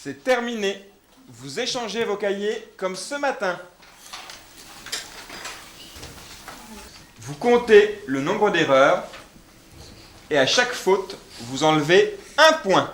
C'est terminé. Vous échangez vos cahiers comme ce matin. Vous comptez le nombre d'erreurs et à chaque faute, vous enlevez un point.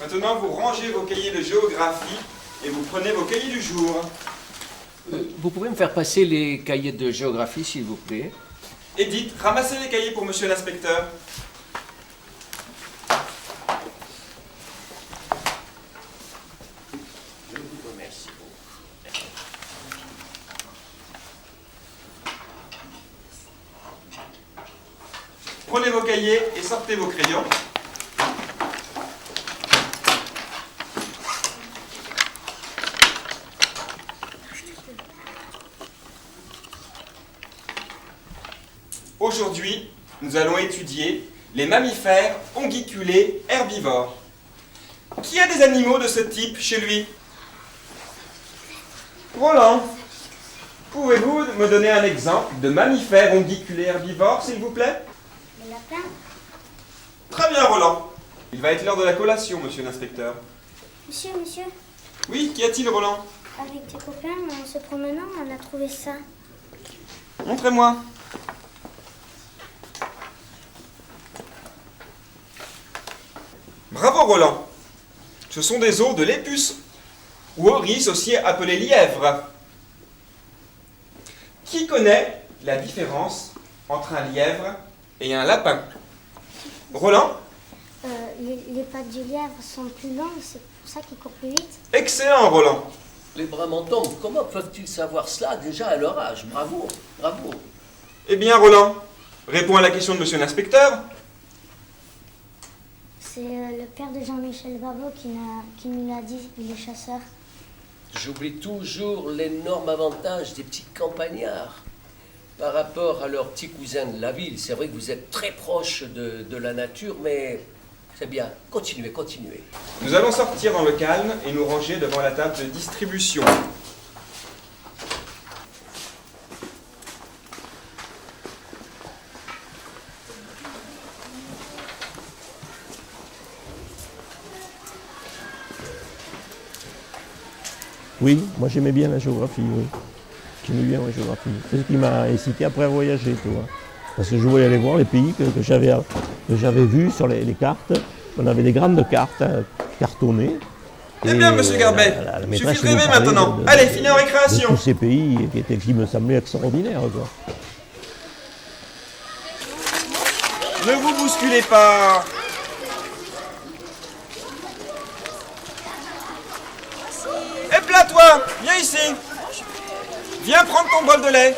Maintenant, vous rangez vos cahiers de géographie et vous prenez vos cahiers du jour. Vous pouvez me faire passer les cahiers de géographie, s'il vous plaît? Edith, ramassez les cahiers pour monsieur l'inspecteur. Je vous remercie. Prenez vos cahiers et sortez vos crayons. Aujourd'hui, nous allons étudier les mammifères ongiculés herbivores. Qui a des animaux de ce type chez lui? Roland, pouvez-vous me donner un exemple de mammifère ongiculé herbivore, s'il vous plaît? Le lapin. Très bien, Roland. Il va être l'heure de la collation, monsieur l'inspecteur. Monsieur, Oui, qu'y a-t-il, Roland? avec tes copains, en se promenant, on a trouvé ça. Montrez-moi. Bravo, Roland. Ce sont des os de lépuce, ou oryx aussi appelé lièvre. Qui connaît la différence entre un lièvre et un lapin? Roland? Les pattes du lièvre sont plus longues, c'est pour ça qu'il court plus vite. Excellent, Roland. Les bras m'en tombent. Comment peuvent-ils savoir cela déjà à leur âge? Bravo, bravo. Eh bien, Roland, réponds à la question de monsieur l'inspecteur. C'est le père de Jean-Michel Babot qui nous l'a dit, il est chasseur. J'oublie toujours l'énorme avantage des petits campagnards par rapport à leurs petits cousins de la ville. C'est vrai que vous êtes très proche de la nature, mais c'est bien. Continuez, continuez. Nous allons sortir dans le calme et nous ranger devant la table de distribution. Oui, moi j'aimais bien la géographie, oui. J'aimais bien la géographie. C'est ce qui m'a incité après à voyager, tu vois. Parce que je voulais aller voir les pays que j'avais vus sur les cartes. On avait des grandes cartes cartonnées. Eh bien, monsieur Garbet, il suffit de rêver maintenant. Allez, finis en récréation. De tous ces pays qui me semblaient extraordinaires, quoi. Ne vous bousculez pas. Et là, toi, viens ici. Viens prendre ton bol de lait.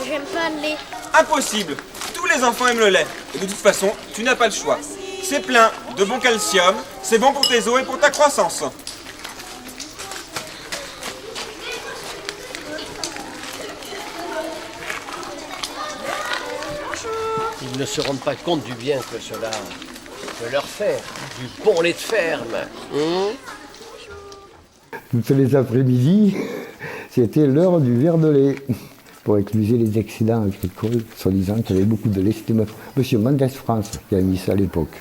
J'aime pas le lait. Impossible. Tous les enfants aiment le lait. Et de toute façon, tu n'as pas le choix. C'est plein de bon calcium, c'est bon pour tes os et pour ta croissance. Ils ne se rendent pas compte du bien que cela peut leur faire. Du bon lait de ferme. Toutes les après-midi, c'était l'heure du verre de lait. Pour excuser les excédents agricoles, soi-disant qu'il y avait beaucoup de lait. C'était M. Mendès France qui a mis ça à l'époque.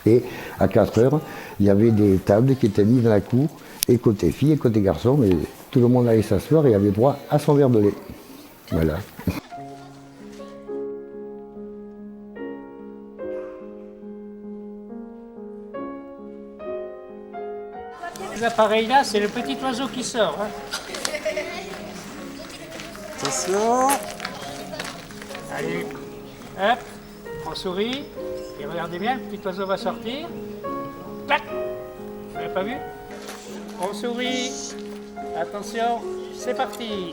Et à 4 heures, il y avait des tables qui étaient mises dans la cour, et côté filles et côté garçons, mais tout le monde allait s'asseoir et avait droit à son verre de lait. Voilà. Ces appareils-là, c'est le petit oiseau qui sort. Hein. Attention. Allez, hop, on sourit, et regardez bien, le petit oiseau va sortir. Clac! Vous l'avez pas vu? On sourit. Attention, c'est parti.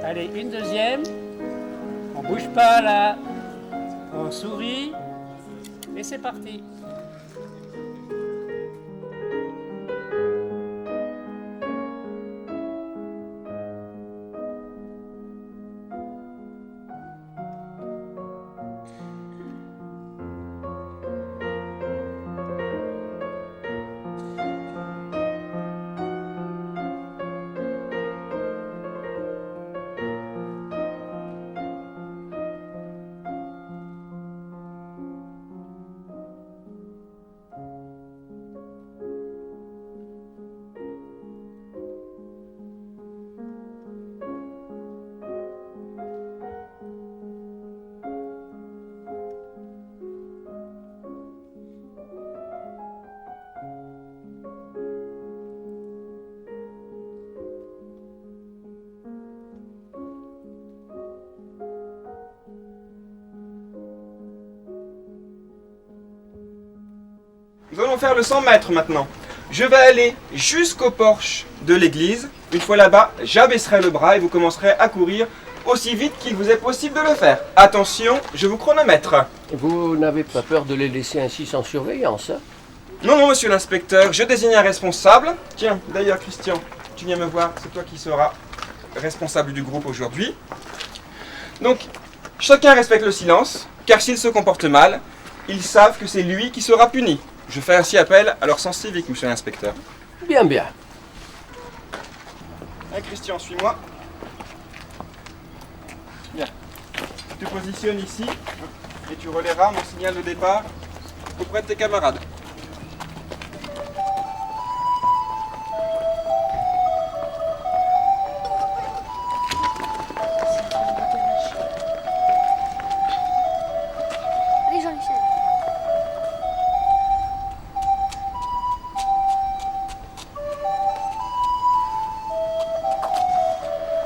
Allez, une deuxième. On bouge pas là. On sourit. Et c'est parti. Nous allons faire le 100 mètres maintenant. Je vais aller jusqu'au porche de l'église. Une fois là-bas, j'abaisserai le bras et vous commencerez à courir aussi vite qu'il vous est possible de le faire. Attention, je vous chronomètre. Vous n'avez pas peur de les laisser ainsi sans surveillance, hein? Non, non, monsieur l'inspecteur, je désigne un responsable. Tiens, d'ailleurs, Christian, tu viens me voir, c'est toi qui seras responsable du groupe aujourd'hui. Donc, chacun respecte le silence, car s'il se comporte mal, ils savent que c'est lui qui sera puni. Je fais ainsi appel à leur sens civique, monsieur l'inspecteur. Bien, bien. Hein, Christian, suis-moi. Bien. Tu te positionnes ici et tu relayeras mon signal de départ auprès de tes camarades. Allez, Jean-Michel.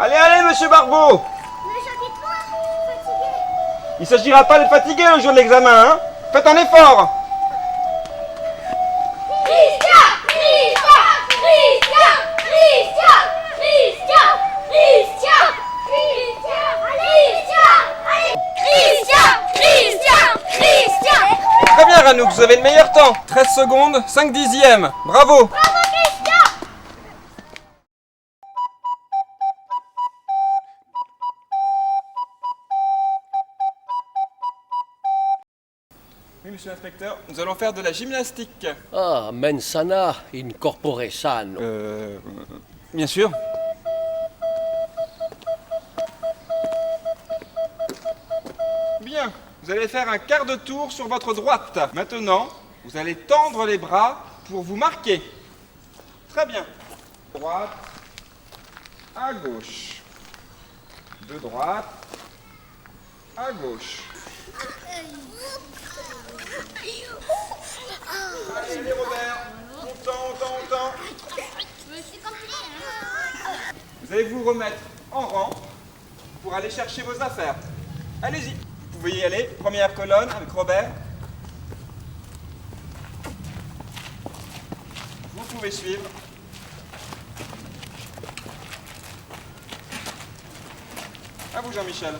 Allez, allez, monsieur Barbeau! Mais j'habite pas, je suis fatiguée. Il ne s'agira pas de fatiguer le jour de l'examen, hein? Faites un effort! Christian! Christian! Christian! Christian! Christian! Christian! Christian! Allez! Christian! Christian! Christian! Très bien, Ranouk, vous avez le meilleur temps. 13 secondes, 5 dixièmes. Bravo! Bravo, Christian! Oui, monsieur l'inspecteur, nous allons faire de la gymnastique. Ah, mens sana in corpore sano. Bien sûr. Bien, vous allez faire un quart de tour sur votre droite. Maintenant, vous allez tendre les bras pour vous marquer. Très bien. Droite, à gauche. De droite, à gauche. Allez, Robert, on tend. Vous allez vous remettre en rang pour aller chercher vos affaires. Allez-y, vous pouvez y aller. Première colonne avec Robert. Vous pouvez suivre. À vous, Jean-Michel.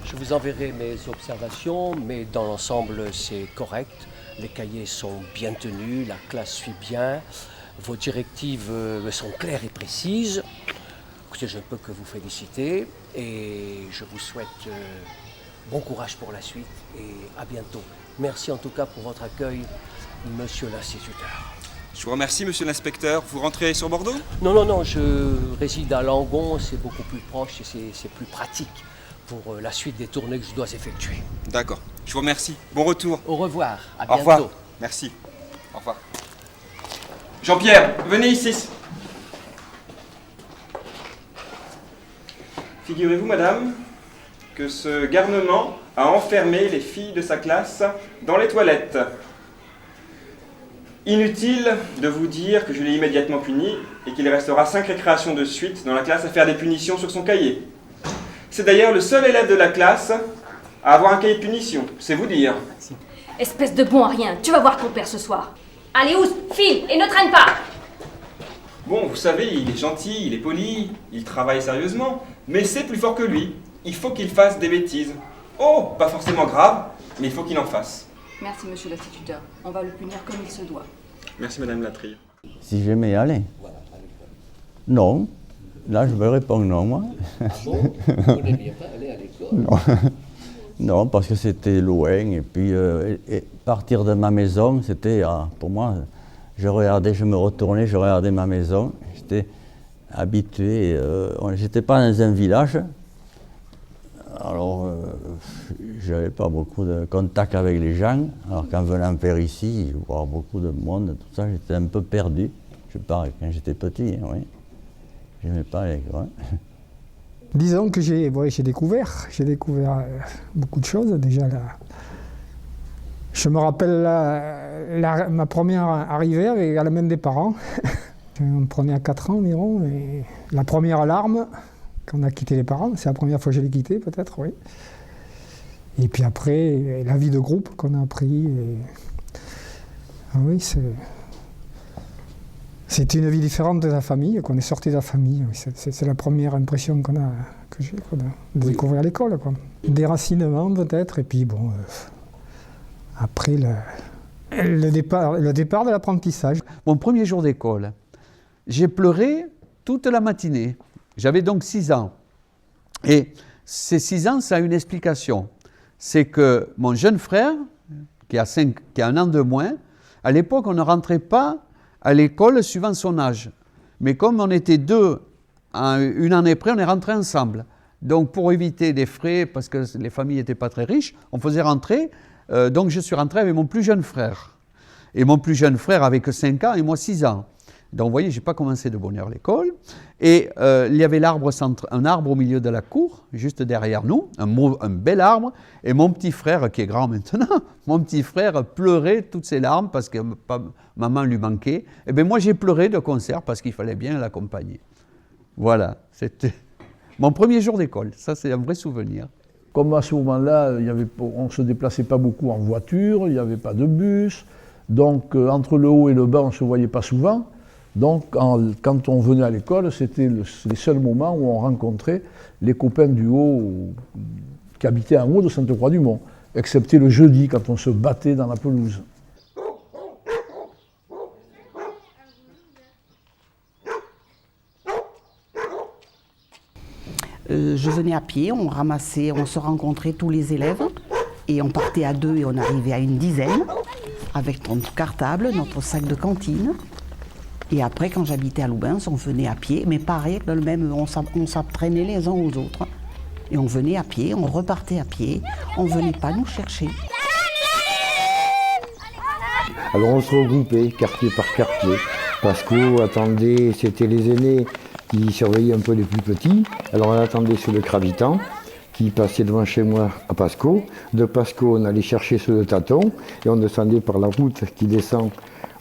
Je vous enverrai mes observations, mais dans l'ensemble, c'est correct. Les cahiers sont bien tenus, la classe suit bien, vos directives sont claires et précises. Écoutez, je ne peux que vous féliciter et je vous souhaite bon courage pour la suite et à bientôt. Merci en tout cas pour votre accueil, monsieur l'instituteur. Je vous remercie, monsieur l'inspecteur. Vous rentrez sur Bordeaux? Non, je réside à Langon, c'est beaucoup plus proche et c'est plus pratique pour la suite des tournées que je dois effectuer. D'accord. Je vous remercie. Bon retour. Au revoir. À Au bientôt. revoir. Merci. Au revoir. Jean-Pierre, venez ici. Figurez-vous, madame, que ce garnement a enfermé les filles de sa classe dans les toilettes. Inutile de vous dire que je l'ai immédiatement puni et qu'il restera 5 récréations de suite dans la classe à faire des punitions sur son cahier. C'est d'ailleurs le seul élève de la classe à avoir un cahier de punition, c'est vous dire. Espèce de bon à rien, tu vas voir ton père ce soir. Allez, Ous, file et ne traîne pas. Bon, vous savez, il est gentil, il est poli, il travaille sérieusement, mais c'est plus fort que lui. Il faut qu'il fasse des bêtises. Oh, pas forcément grave, mais il faut qu'il en fasse. Merci, monsieur l'instituteur. On va le punir comme il se doit. Merci, madame Latrie. Si j'aimais y aller? Non. Là, je vais répondre non, moi. Ah bon? Vous n'aimiez pas aller à l'école? Non. Non, parce que c'était loin, et puis et partir de ma maison, c'était, pour moi, je me retournais, je regardais ma maison, j'étais habitué, j'étais pas dans un village, alors j'avais pas beaucoup de contact avec les gens, alors qu'en venant vers ici, voir beaucoup de monde, tout ça, j'étais un peu perdu, je parle quand j'étais petit, hein, oui. J'aimais pas l'école. Disons que j'ai découvert beaucoup de choses déjà là. Je me rappelle ma première arrivée avec la main des parents. On prenait à 4 ans environ. Et la première alarme, quand on a quitté les parents, c'est la première fois que je l'ai quitté peut-être, oui. Et puis après, la vie de groupe qu'on a appris. Ah oui, c'était une vie différente de la famille, qu'on est sorti de la famille. C'est la première impression que j'ai de découvrir l'école. Déracinement peut-être, et puis bon, après le départ de l'apprentissage. Mon premier jour d'école, j'ai pleuré toute la matinée. J'avais donc 6 ans. Et ces 6 ans, ça a une explication. C'est que mon jeune frère, qui a 1 an de moins, à l'époque, on ne rentrait pas à l'école suivant son âge. Mais comme on était 2, une année près, on est rentrés ensemble. Donc pour éviter des frais, parce que les familles n'étaient pas très riches, on faisait rentrer. Donc je suis rentré avec mon plus jeune frère. Et mon plus jeune frère avait que 5 ans et moi 6 ans. Donc vous voyez, je n'ai pas commencé de bonne heure l'école. Et il y avait un arbre au milieu de la cour, juste derrière nous, un bel arbre. Et mon petit frère, qui est grand maintenant, mon petit frère pleurait toutes ses larmes parce que maman lui manquait. Et bien moi j'ai pleuré de concert parce qu'il fallait bien l'accompagner. Voilà, c'était mon premier jour d'école. Ça c'est un vrai souvenir. Comme à ce moment-là, on ne se déplaçait pas beaucoup en voiture, il n'y avait pas de bus. Donc entre le haut et le bas, on ne se voyait pas souvent. Donc, quand on venait à l'école, c'était les seuls moments où on rencontrait les copains du haut qui habitaient en haut de Sainte-Croix-du-Mont, excepté le jeudi, quand on se battait dans la pelouse. Je venais à pied, on se rencontrait tous les élèves, et on partait à 2 et on arrivait à une dizaine, avec notre cartable, notre sac de cantine. Et après, quand j'habitais à Loubens, on venait à pied, mais pareil, on s'entraînait les uns aux autres. Et on venait à pied, on repartait à pied, on ne venait pas nous chercher. Alors on se regroupait, quartier par quartier. Pasco attendait, c'était les aînés qui surveillaient un peu les plus petits. Alors on attendait sur le Cravitan, qui passait devant chez moi à Pasco. De Pasco, on allait chercher sur le tâton, et on descendait par la route qui descend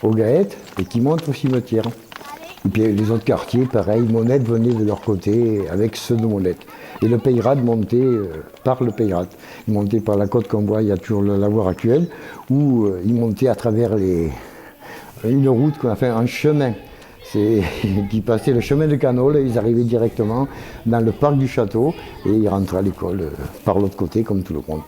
aux Gaëttes et qui monte au cimetière. Et puis les autres quartiers, pareil, Monette venait de leur côté avec ceux de Monette. Et le Peyrade montait par le Peyrade. Il montait par la côte qu'on voit, il y a toujours la voie actuelle, où il montait à travers une route qu'on a fait, un chemin. Qui passait le chemin de Canole et ils arrivaient directement dans le parc du château et ils rentraient à l'école par l'autre côté comme tout le monde.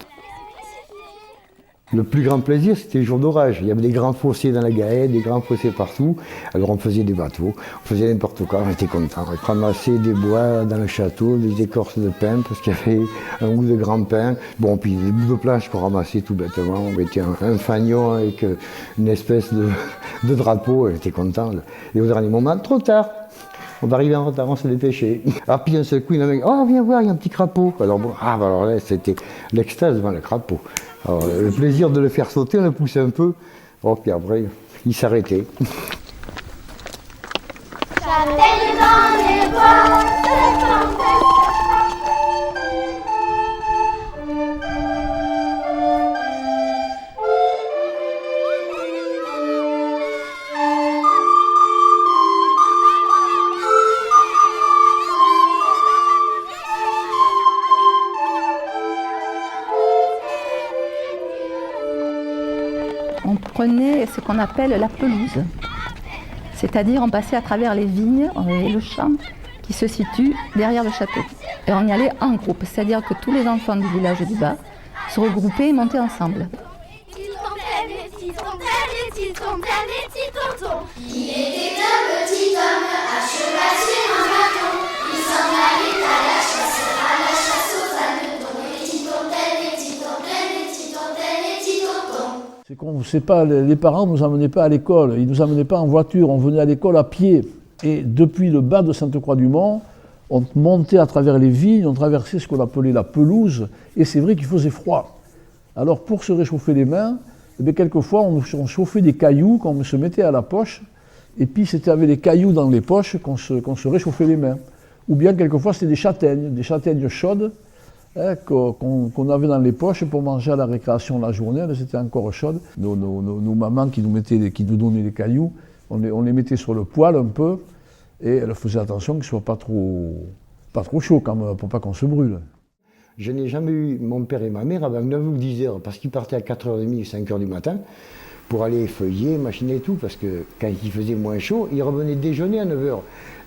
Le plus grand plaisir, c'était les jours d'orage. Il y avait des grands fossés dans la Gaëlle, des grands fossés partout. Alors on faisait des bateaux, on faisait n'importe quoi, on était contents. On ramassait des bois dans le château, des écorces de pin, parce qu'il y avait un goût de grand pin. Bon, puis des bouts de planches qu'on ramassait tout bêtement. On mettait un fanion avec une espèce de drapeau, on était contents. Et au dernier moment, trop tard. On arrivait en retard, on se dépêchait. Ah, puis un seul coup, il y en avait, oh, viens voir, il y a un petit crapaud. Alors, bon, alors là, c'était l'extase devant le crapaud. Alors, le plaisir de le faire sauter, on le poussait un peu. Oh, puis après, il s'arrêtait. Châtaigne dans les bois, On prenait ce qu'on appelle la pelouse. C'est-à-dire on passait à travers les vignes et le champ qui se situe derrière le château. Et on y allait en groupe, c'est-à-dire que tous les enfants du village du bas se regroupaient et montaient ensemble. Il était un petit homme à cheval sur un bâton. Il s'en allait à la chasse aux hannetons. Les petits tontons. C'est qu'on ne sait pas, les parents ne nous emmenaient pas à l'école, ils ne nous emmenaient pas en voiture, on venait à l'école à pied. Et depuis le bas de Sainte-Croix-du-Mont, on montait à travers les vignes, on traversait ce qu'on appelait la pelouse, et c'est vrai qu'il faisait froid. Alors pour se réchauffer les mains, eh bien, quelquefois on chauffait des cailloux qu'on se mettait à la poche, et puis c'était avec les cailloux dans les poches qu'on se réchauffait les mains. Ou bien quelquefois c'était des châtaignes chaudes, hein, qu'on avait dans les poches pour manger à la récréation la journée, elles étaient encore chaudes. Nos mamans qui nous donnaient les cailloux, On les mettait sur le poêle un peu, et elle faisait attention qu'il ne soit pas trop chaud quand même, pour pas qu'on se brûle. Je n'ai jamais eu mon père et ma mère avant 9 ou 10 heures, parce qu'ils partaient à 4h30 ou 5h du matin, pour aller feuiller, machiner et tout, parce que quand il faisait moins chaud, ils revenaient déjeuner à 9h.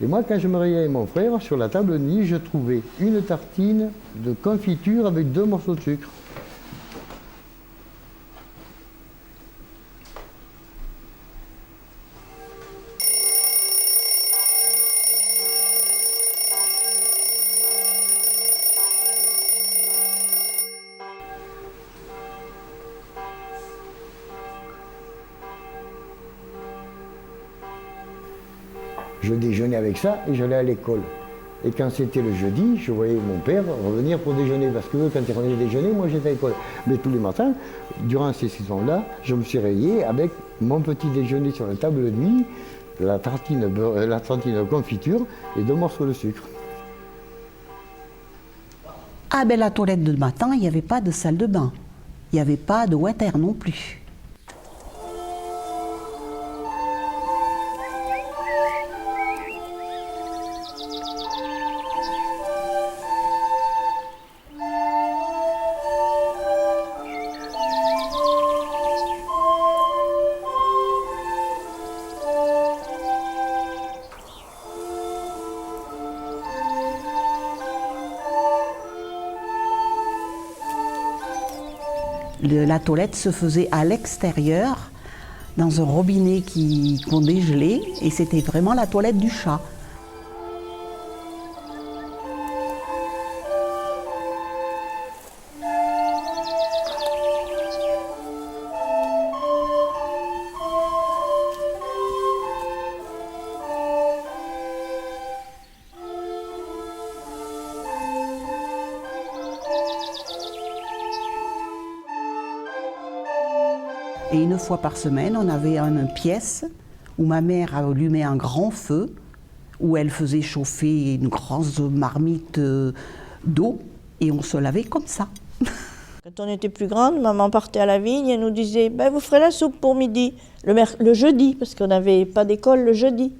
Et moi, quand je me réveillais avec mon frère, sur la table de nuit, je trouvais une tartine de confiture avec 2 morceaux de sucre. Je déjeunais avec ça et j'allais à l'école. Et quand c'était le jeudi, je voyais mon père revenir pour déjeuner. Parce que quand il revenait déjeuner, moi j'étais à l'école. Mais tous les matins, durant ces saisons-là, je me suis réveillé avec mon petit déjeuner sur la table de nuit, la tartine de confiture et 2 morceaux de sucre. Ah ben la toilette de matin, il n'y avait pas de salle de bain. Il n'y avait pas de water non plus. La toilette se faisait à l'extérieur, dans un robinet qu'on dégelait, et c'était vraiment la toilette du chat. Et une fois par semaine, on avait une pièce où ma mère allumait un grand feu, où elle faisait chauffer une grosse marmite d'eau, et on se lavait comme ça. Quand on était plus grande, maman partait à la vigne et nous disait ben, « vous ferez la soupe pour midi », le jeudi, parce qu'on n'avait pas d'école le jeudi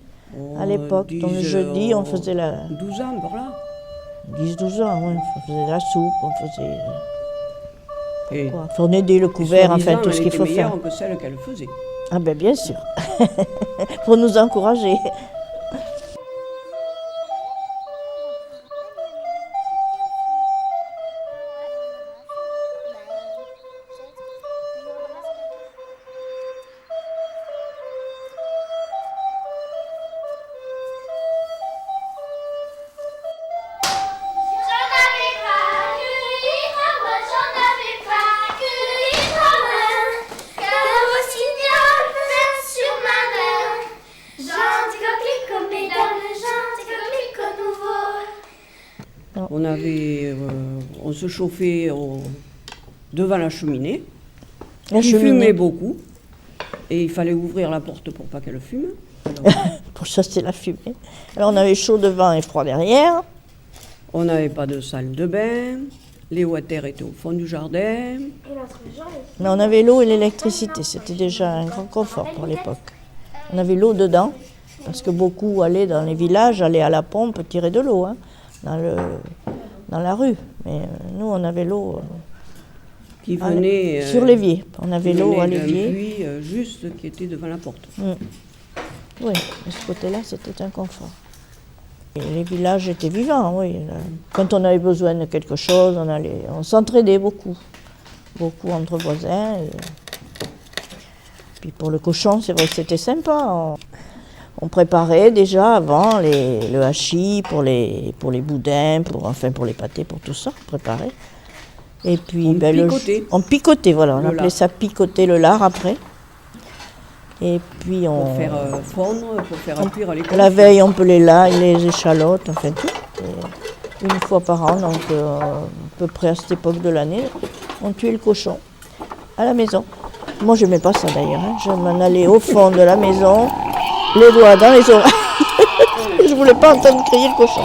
à l'époque. Donc le jeudi, on faisait la... 12 ans, par là. 10-12 ans, oui, on faisait la soupe, on faisait... On aidait le couvert, enfin tout ce qu'il faut faire. Que celle qu'elle faisait. Ah ben bien sûr, pour nous encourager. On se chauffait devant la cheminée. La Il cheminée. fumait beaucoup. Et il fallait ouvrir la porte pour pas qu'elle fume. Alors, pour chasser la fumée. Alors on avait chaud devant et froid derrière. On n'avait pas de salle de bain. Les water étaient au fond du jardin. Mais on avait l'eau et l'électricité. C'était déjà un grand confort pour l'époque. On avait l'eau dedans, parce que beaucoup allaient dans les villages, allaient à la pompe tirer de l'eau, hein, dans la rue. Mais nous, on avait l'eau qui venait sur l'évier. On avait l'eau à l'évier. Puis juste qui était devant la porte. Oui, de ce côté-là, c'était un confort. Et les villages étaient vivants, oui. Quand on avait besoin de quelque chose, on s'entraidait beaucoup. Beaucoup entre voisins. Puis pour le cochon, c'est vrai que c'était sympa. On préparait déjà avant le hachis pour les boudins, pour les pâtés, pour tout ça, on préparait. Et puis on picotait, voilà, on appelait ça picoter le lard après. Et puis pour faire fondre, pour faire cuire les cochons. La veille, on peut les échalotes, enfin tout. Et une fois par an, donc à peu près à cette époque de l'année, on tuait le cochon à la maison. Moi, je n'aimais pas ça d'ailleurs. Hein. Je m'en allais au fond de la maison, les doigts dans les oreilles. Je ne voulais pas entendre crier le cochon.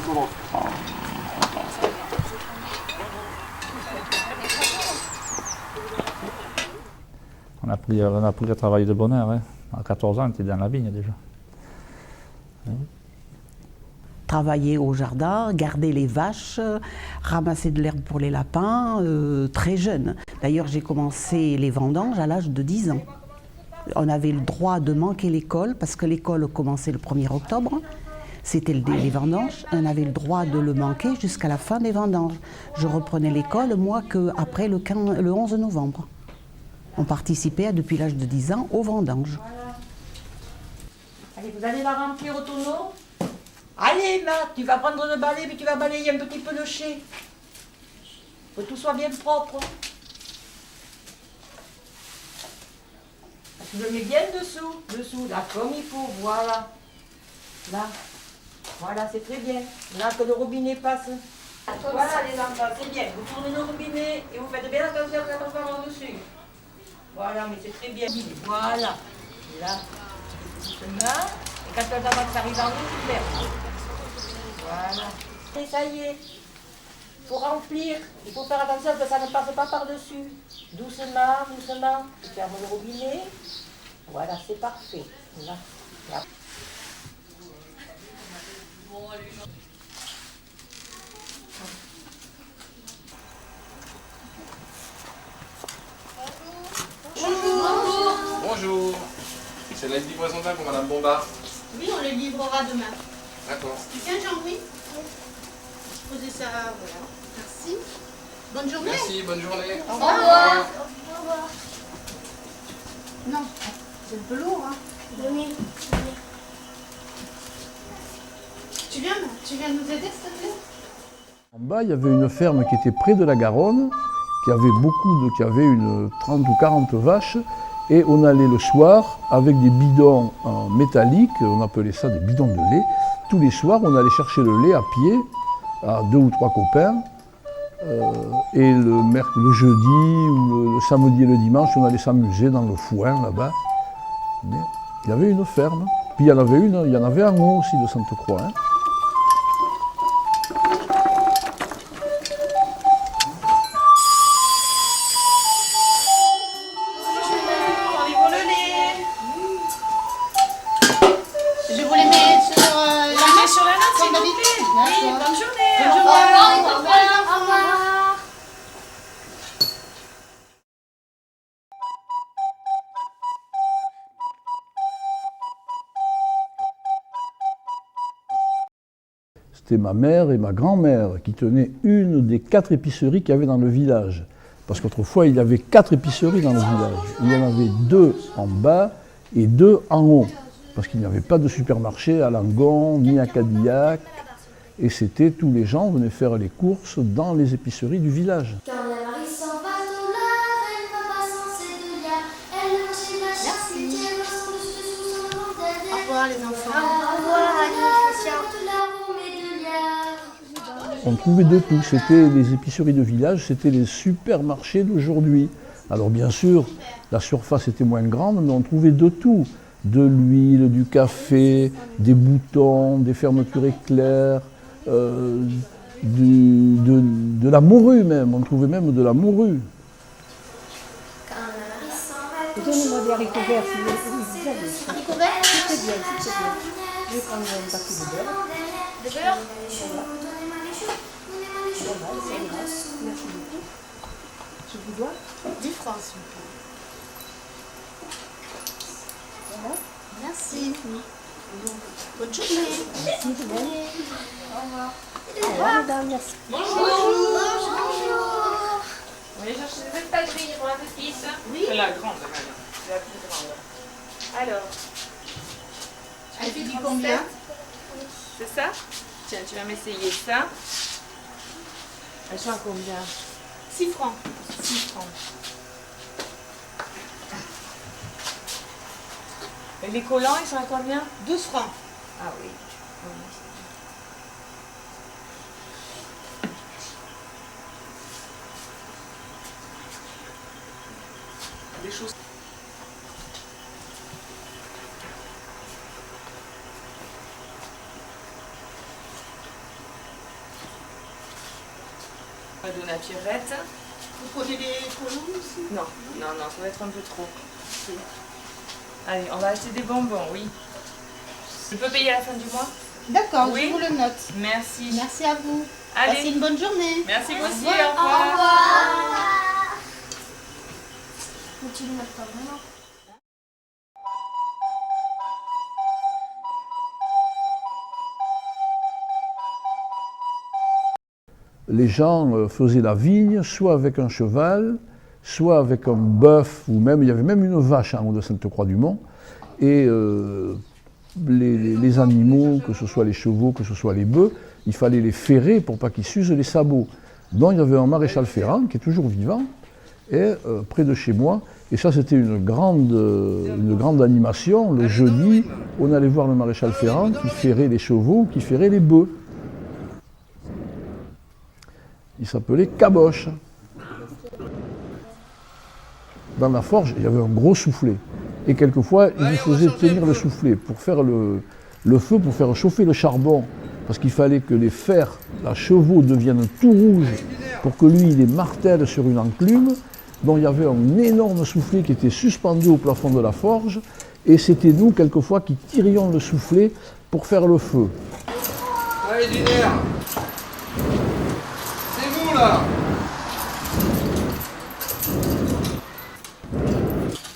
On a appris le travail de bonheur. Hein. À 14 ans, on était dans la vigne déjà. Travailler au jardin, garder les vaches, ramasser de l'herbe pour les lapins, très jeune. D'ailleurs, j'ai commencé les vendanges à l'âge de 10 ans. On avait le droit de manquer l'école parce que l'école commençait le 1er octobre. C'était les vendanges. On avait le droit de le manquer jusqu'à la fin des vendanges. Je reprenais l'école, moi, qu'après le 11 novembre. On participait depuis l'âge de 10 ans aux vendanges. Allez, vous allez la remplir au tonneau. Allez, Marc, tu vas prendre le balai, mais tu vas balayer un petit peu le chai. Faut que tout soit bien propre. Tu le mets bien dessous, là, comme il faut, voilà. Là, voilà, c'est très bien. Là, que le robinet passe. Voilà, les enfants, c'est bien. Vous tournez le robinet et vous faites bien attention à la transparence dessus. Voilà, mais c'est très bien. Voilà. Là, doucement. Et quand le tabac arrive en haut, tu perds. Voilà. Et ça y est. Il faut remplir. Il faut faire attention que ça ne passe pas par-dessus. Doucement, doucement. Tu fermes le robinet. Voilà, c'est parfait. Là. Là. Bonjour. C'est la livraison d'un pour Madame Bombard. Oui, on le livrera demain. D'accord. Tu viens, Jean-Louis? Posez ça, voilà. Merci. Bonne journée. Merci, bonne journée. Au revoir. Au revoir. Non, c'est un peu lourd, hein. Venez. Tu viens nous aider, s'il te plaît? En bas, il y avait une ferme qui était près de la Garonne, qui avait une 30 ou 40 vaches, et on allait le soir avec des bidons métalliques, on appelait ça des bidons de lait. Tous les soirs, on allait chercher le lait à pied, à 2 ou 3 copains, et le jeudi ou le samedi et le dimanche, on allait s'amuser dans le foin là-bas. Il y avait une ferme, puis il y en avait un haut aussi de Sainte-Croix. Hein. C'était ma mère et ma grand-mère qui tenaient une des 4 épiceries qu'il y avait dans le village. Parce qu'autrefois, il y avait 4 épiceries dans le village. Il y en avait 2 en bas et 2 en haut. Parce qu'il n'y avait pas de supermarché à Langon ni à Cadillac. Et c'était tous les gens venaient faire les courses dans les épiceries du village. Quand la Marie s'en va au lard, elle va pas sans ses 2 liards. Elle va chez la charcutière, son dessus sous son bordel. Au revoir, les enfants. Au revoir, Alicia. On trouvait de tout. C'était les épiceries de village, c'était les supermarchés d'aujourd'hui. Alors bien sûr, la surface était moins grande, mais on trouvait de tout. De l'huile, du café, des boutons, des fermetures éclairs, de la morue même. On trouvait même de la morue. Donnez-moi des haricots verts si vous avez. Haricots verts? C'est bien, c'est bien. Je vais prendre un paquet de beurre. De beurre? Voilà, c'est grâce. Merci beaucoup. Je vous dois 10 francs, s'il vous plaît. Voilà. Merci. Bonne journée. Merci, de même. Au revoir. Au revoir, mesdames, merci. Bonjour. Bonjour. Vous voulez chercher des étageries pour la petite? Oui. C'est la grande, madame. C'est la plus grande. Alors. Elle fait du combien? C'est ça? Tiens, tu vas m'essayer ça. Elles sont à combien? 6 francs. 6 francs. Et les collants, ils sont à combien? 12 francs. Ah oui. Des choses. la Pierrette. Vous prenez des colons aussi? Non, non, non, ça va être un peu trop. Allez, on va acheter des bonbons, oui. Je peux payer à la fin du mois? D'accord, oui. je vous le note. Merci. Merci à vous. Allez. Passez une bonne journée. Merci vous aussi, Au revoir. au revoir. Mais tu le notes pas vraiment. Les gens faisaient la vigne soit avec un cheval, soit avec un bœuf, ou même, il y avait même une vache en haut de Sainte-Croix-du-Mont. Et les animaux, que ce soit les chevaux, que ce soit les bœufs, il fallait les ferrer pour pas qu'ils s'usent les sabots. Donc il y avait un maréchal ferrant qui est toujours vivant, et près de chez moi. Et ça, c'était une grande animation. Le jeudi, on allait voir le maréchal ferrant qui ferrait les chevaux, qui ferrait les bœufs. Il s'appelait Caboche. Dans la forge, il y avait un gros soufflet. Et quelquefois, il nous faisait tenir le soufflet pour faire le feu, pour faire chauffer le charbon. Parce qu'il fallait que les fers, la chevaux deviennent tout rouges pour que lui, il les martèle sur une enclume. Donc il y avait un énorme soufflet qui était suspendu au plafond de la forge. Et c'était nous, quelquefois, qui tirions le soufflet pour faire le feu. Allez, Diner, c'est vous là.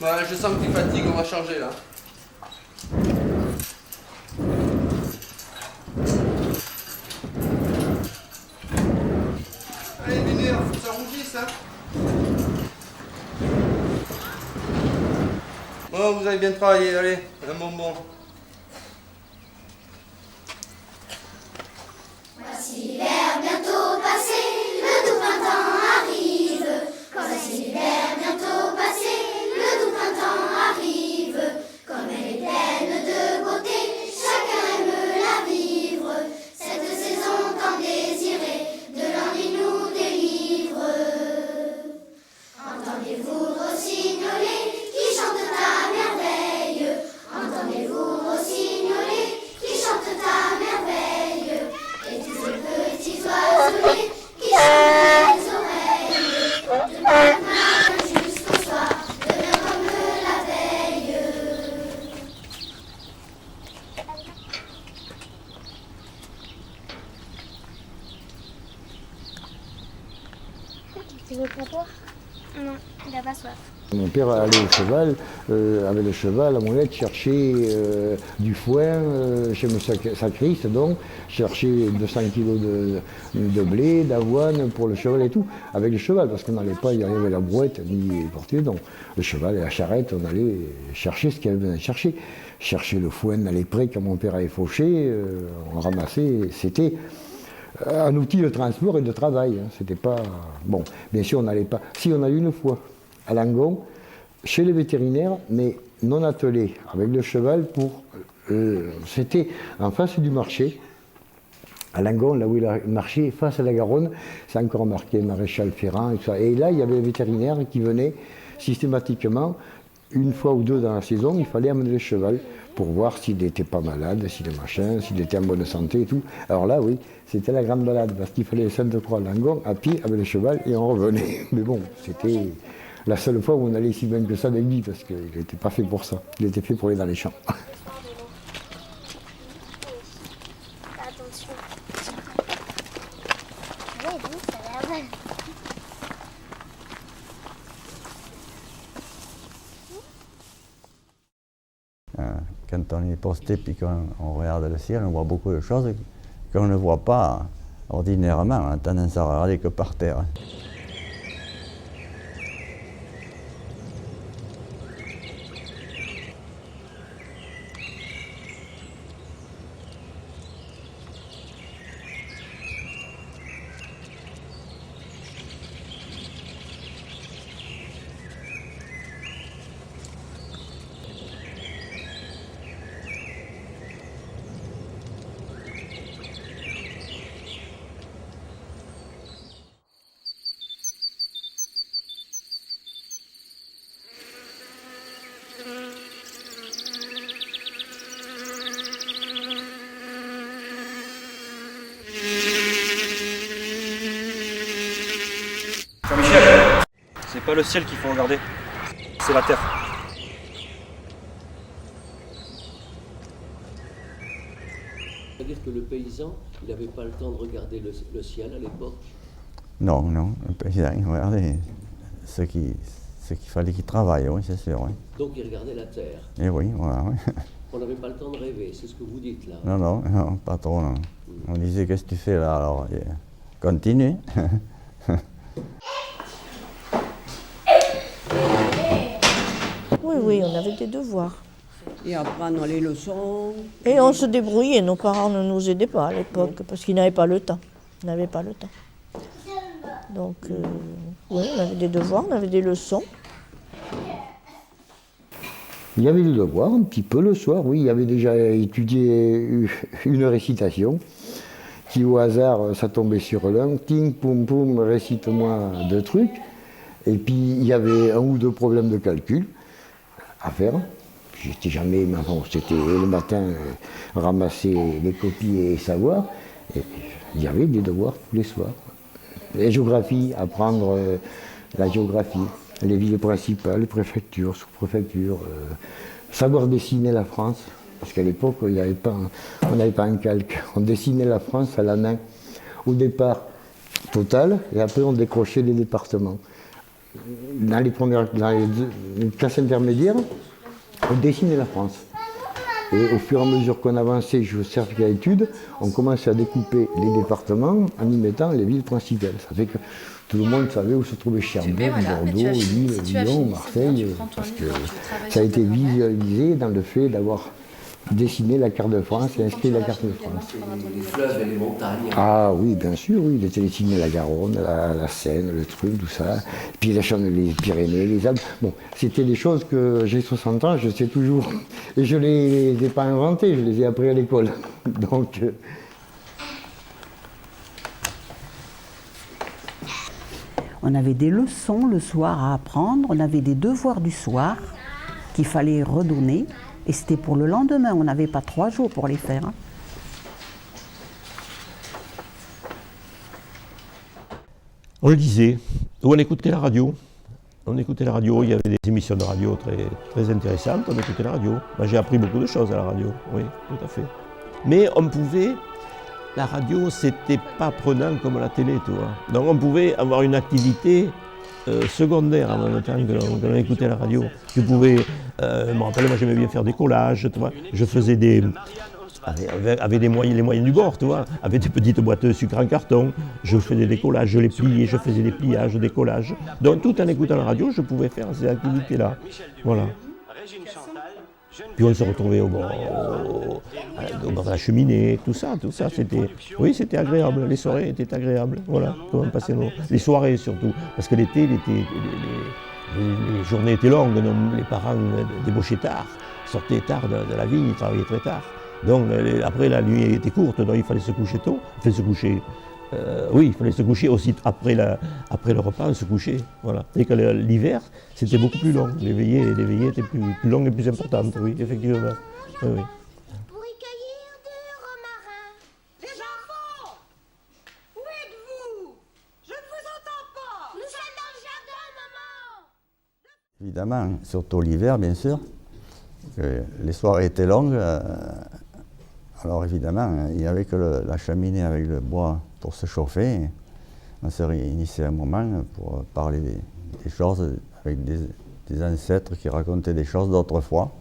Bah, je sens que tu fatigues, on va changer là. Allez, Diner, faut que ça rougisse, hein. Bon, vous avez bien travaillé, allez, un bonbon. Voici l'hiver bientôt passé, le doux printemps arrive. Voici l'hiver bientôt passé, le doux printemps arrive. Comme elle est pleine de beauté, chacun aime la vivre. Cette saison tant désirée, de l'ennui nous délivre. Entendez-vous rossignoler qui chante à merveille? Entendez-vous rossignoler qui chante à merveille? Et tous ces petits oiselets qui chantent les oreilles, de matin jusqu'au soir, devient comme la veille. Tu veux pas boire? Non, il a pas soif. Mon père allait au cheval, avec le cheval à Moulette, chercher du foin chez M. Sacriste, donc, chercher 200 kilos de blé, d'avoine pour le cheval et tout, avec le cheval, parce qu'on n'allait pas, il y avait la brouette, ni porter, donc le cheval et la charrette, on allait chercher ce qu'il y avait besoin de chercher. Chercher le foin dans les prés quand mon père avait fauché, on ramassait, c'était un outil de transport et de travail, hein. C'était pas... Bon, bien sûr, on n'allait pas... Si, on a eu une fois, à Langon, chez les vétérinaires, mais non attelé, avec le cheval pour... c'était en face du marché, à Langon, là où il a marché, face à la Garonne, c'est encore marqué maréchal Ferrand et tout ça. Et là, il y avait les vétérinaires qui venaient systématiquement, une fois ou deux dans la saison, il fallait amener le cheval pour voir s'il n'était pas malade, s'il était en bonne santé et tout. Alors là, oui, c'était la grande balade, parce qu'il fallait Sainte-Croix à Langon, à pied, avec le cheval, et on revenait. Mais bon, c'était la seule fois où on allait si bien que ça avec lui, parce qu'il n'était pas fait pour ça. Il était fait pour aller dans les champs. Attention. Ouais, vous, ça a l'air mal. Quand on est posté puis qu'on regarde le ciel, on voit beaucoup de choses qu'on ne voit pas ordinairement. On a tendance à regarder que par terre. pas le ciel qu'il faut regarder, c'est la terre. C'est-à-dire que le paysan, il n'avait pas le temps de regarder le ciel à l'époque? Non, non, le paysan, il regardait ce qu'il fallait qu'il travaille, oui, c'est sûr. Oui. Donc il regardait la terre. Et oui, voilà. Oui. On n'avait pas le temps de rêver, c'est ce que vous dites là. Non, non, non, pas trop, non. On disait, qu'est-ce que tu fais là? Alors, continue. Oui, oui, on avait des devoirs. Et apprendre les leçons. Et on se débrouillait, nos parents ne nous aidaient pas à l'époque, parce qu'ils n'avaient pas le temps. Ils n'avaient pas le temps. Donc, oui, on avait des devoirs, on avait des leçons. Il y avait des devoirs un petit peu le soir, oui. Il y avait déjà étudié une récitation, qui au hasard, ça tombait sur l'un. Ting, poum, poum, récite-moi 2 trucs. Et puis, il y avait 1 ou 2 problèmes de calcul à faire. J'étais jamais, mais bon, c'était le matin, ramasser les copies et savoir. Et il y avait des devoirs tous les soirs. La géographie, apprendre la géographie, les villes principales, préfectures, sous-préfectures, savoir dessiner la France, parce qu'à l'époque, on n'avait pas un calque. On dessinait la France à la main, au départ total, et après on décrochait les départements. Dans les classes intermédiaires, on dessinait la France. Et au fur et à mesure qu'on avançait jusqu'au certificat d'études, on commençait à découper les départements en y mettant les villes principales. Ça fait que tout le monde savait où se trouvait Cherbourg, Bordeaux, Lille, Lyon, Marseille, parce que ça a été visualisé dans le fait d'avoir dessiné la carte de France et inscrit la carte de France. Les fleuves et les montagnes. Ah oui, bien sûr, oui, il était dessiné la Garonne, la Seine, le truc, tout ça. Et puis les Pyrénées, les Alpes. Bon, c'était des choses que j'ai 60 ans, je sais toujours. Et je ne les ai pas inventées, je les ai appris à l'école. Donc. On avait des leçons le soir à apprendre, on avait des devoirs du soir qu'il fallait redonner. Et c'était pour le lendemain, on n'avait pas 3 jours pour les faire. Hein. On le disait, ou on écoutait la radio. On écoutait la radio, il y avait des émissions de radio très, très intéressantes, on écoutait la radio. Ben, j'ai appris beaucoup de choses à la radio, oui, tout à fait. Mais on pouvait, la radio, c'était pas prenant comme la télé, tu vois. Donc on pouvait avoir une activité secondaire en même temps que l'on écoutait la radio. Tu pouvais, je me rappelle, moi j'aimais bien faire des collages, tu vois. Je faisais des, avec les moyens du bord, tu vois, avec des petites boîtes de sucre en carton, je faisais des collages, je les pliais, je faisais des pliages, des collages. Donc tout en écoutant la radio, je pouvais faire ces activités-là. Voilà. Puis on se retrouvait au bord de la cheminée, tout ça, oui, c'était agréable, les soirées étaient agréables, voilà, comment on passait les soirées surtout, parce que l'été, les journées étaient longues, donc les parents débauchaient tard, sortaient tard de la vigne, ils travaillaient très tard, donc après la nuit était courte, donc il fallait se coucher tôt, il fallait se coucher aussi après le repas, on se couchait, voilà. Et que l'hiver, c'était beaucoup plus long. Les veillées étaient plus longues et plus importantes, oui, effectivement. Oui, oui. Pour y cueillir du romarin. Les enfants, où êtes-vous? Je ne vous entends pas. Nous sommes dans le jardin, maman. Évidemment, surtout l'hiver, bien sûr. Les soirées étaient longues. Alors évidemment, il n'y avait que la cheminée avec le bois pour se chauffer. On se réunissait un moment pour parler des choses avec des ancêtres qui racontaient des choses d'autrefois,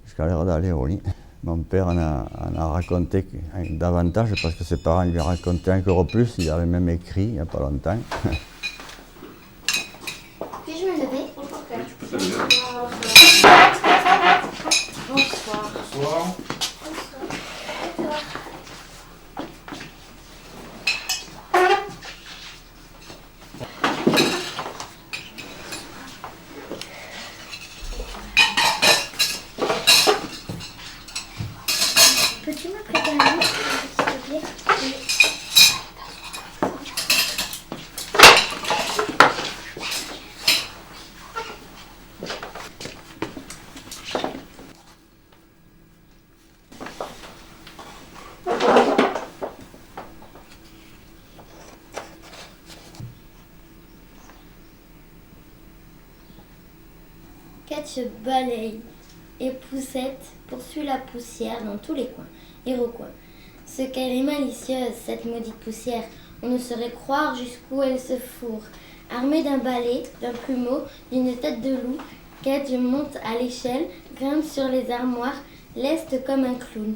jusqu'à l'heure d'aller au lit. Mon père en a raconté davantage parce que ses parents lui racontaient encore plus, il avait même écrit il n'y a pas longtemps. Puis-je me lever? Oui, tu peux te lever. Bonsoir. Bonsoir. Peux-tu me prêter un livre, s'il te plaît? Catch balaye et Poussette poursuit la poussière dans tous les coins et recoins. Ce qu'elle est malicieuse, cette maudite poussière, on ne saurait croire jusqu'où elle se fourre. Armée d'un balai, d'un plumeau, d'une tête de loup, Catch monte à l'échelle, grimpe sur les armoires, leste comme un clown.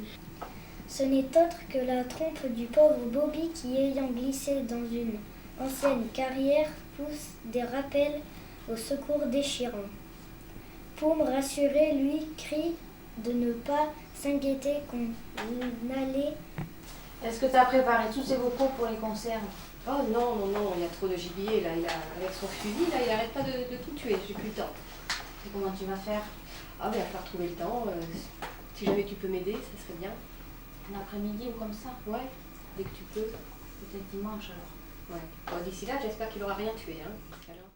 Ce n'est autre que la trompe du pauvre Bobby qui, ayant glissé dans une ancienne carrière, pousse des rappels au secours déchirants. Poum, rassuré, lui crie de ne pas s'inquiéter qu'on allait... Est-ce que tu as préparé tous ces vocaux pour les conserves? Oh non, non, non, il y a trop de gibier là, avec son fusil, là, il arrête pas de tout tuer, j'ai plus le temps. Et comment tu vas faire? Ah ben, il va falloir trouver le temps, si jamais tu peux m'aider, ça serait bien. Un après-midi ou comme ça? Ouais, dès que tu peux. Peut-être dimanche alors. Ouais. Bon, d'ici là, j'espère qu'il aura rien tué, hein. Alors.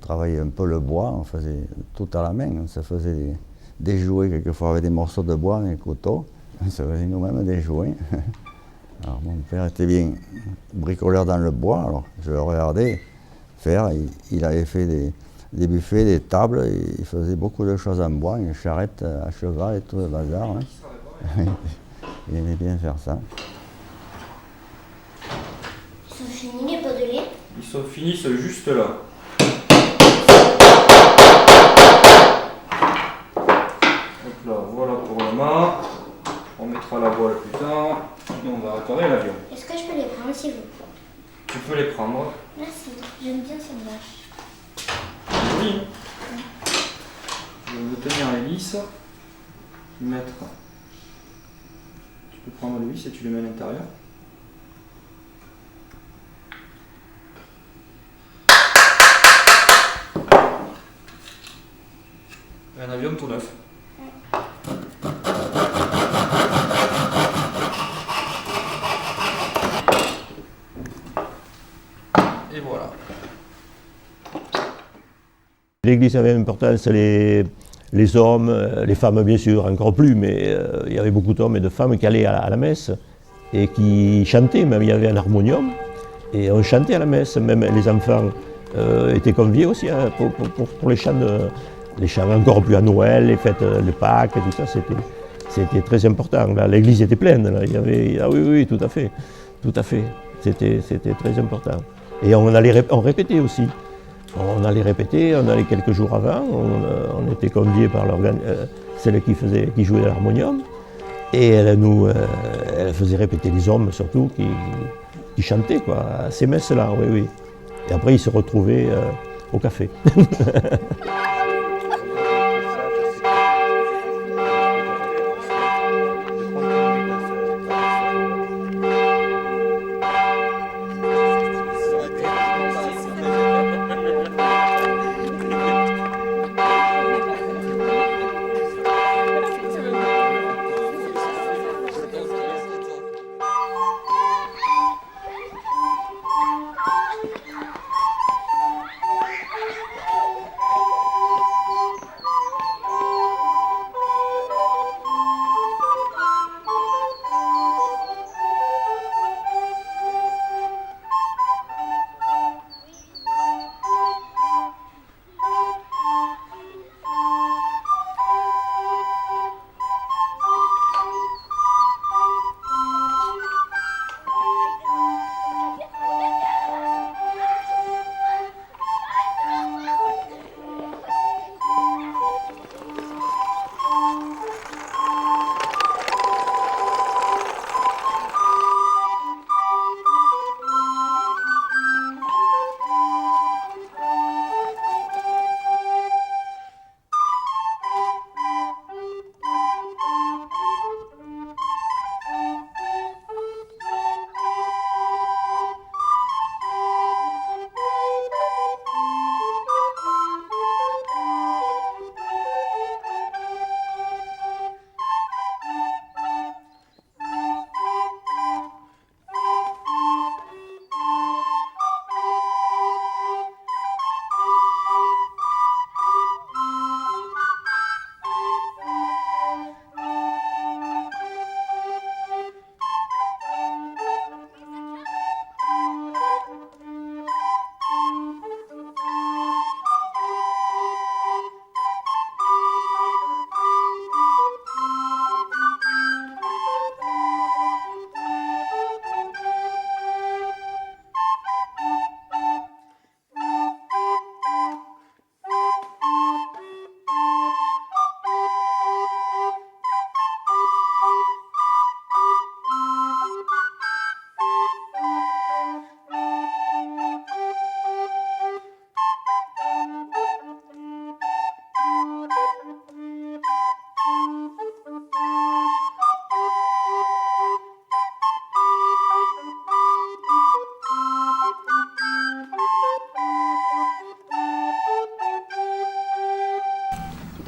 On travaillait un peu le bois, on faisait tout à la main, on se faisait des jouets quelquefois avec des morceaux de bois et un couteau, on se faisait nous-mêmes des jouets. Alors mon père était bien bricoleur dans le bois, alors je le regardais faire, il avait fait des buffets, des tables, et il faisait beaucoup de choses en bois, une charrette à cheval et tout le bazar. Hein. Il aimait bien faire ça. Ils sont finis les pots de lait? Ils sont finis juste là. Hop là, voilà pour le mât. On mettra la voile plus tard. Et on va réparer l'avion. Est-ce que je peux les prendre s'il vous plaît? Tu peux les prendre. Merci, j'aime bien cette vache. Oui. Je vais tenir les vis. Mettre. Tu peux prendre les vis et tu les mets à l'intérieur. Un avion tout neuf. Et voilà. L'église avait une importance, les hommes, les femmes bien sûr, encore plus, mais il y avait beaucoup d'hommes et de femmes qui allaient à la messe et qui chantaient, même il y avait un harmonium, et on chantait à la messe, même les enfants étaient conviés aussi hein, pour les chants encore plus à Noël, les fêtes de Pâques et tout ça, c'était très important. L'église était pleine, là. Il y avait, ah oui, tout à fait, c'était très important. Et on répétait aussi. On allait répéter, on allait quelques jours avant, on était conviés par celle qui jouait de l'harmonium, et elle faisait répéter les hommes surtout qui chantaient quoi, à ces messes-là, oui. Et après ils se retrouvaient au café.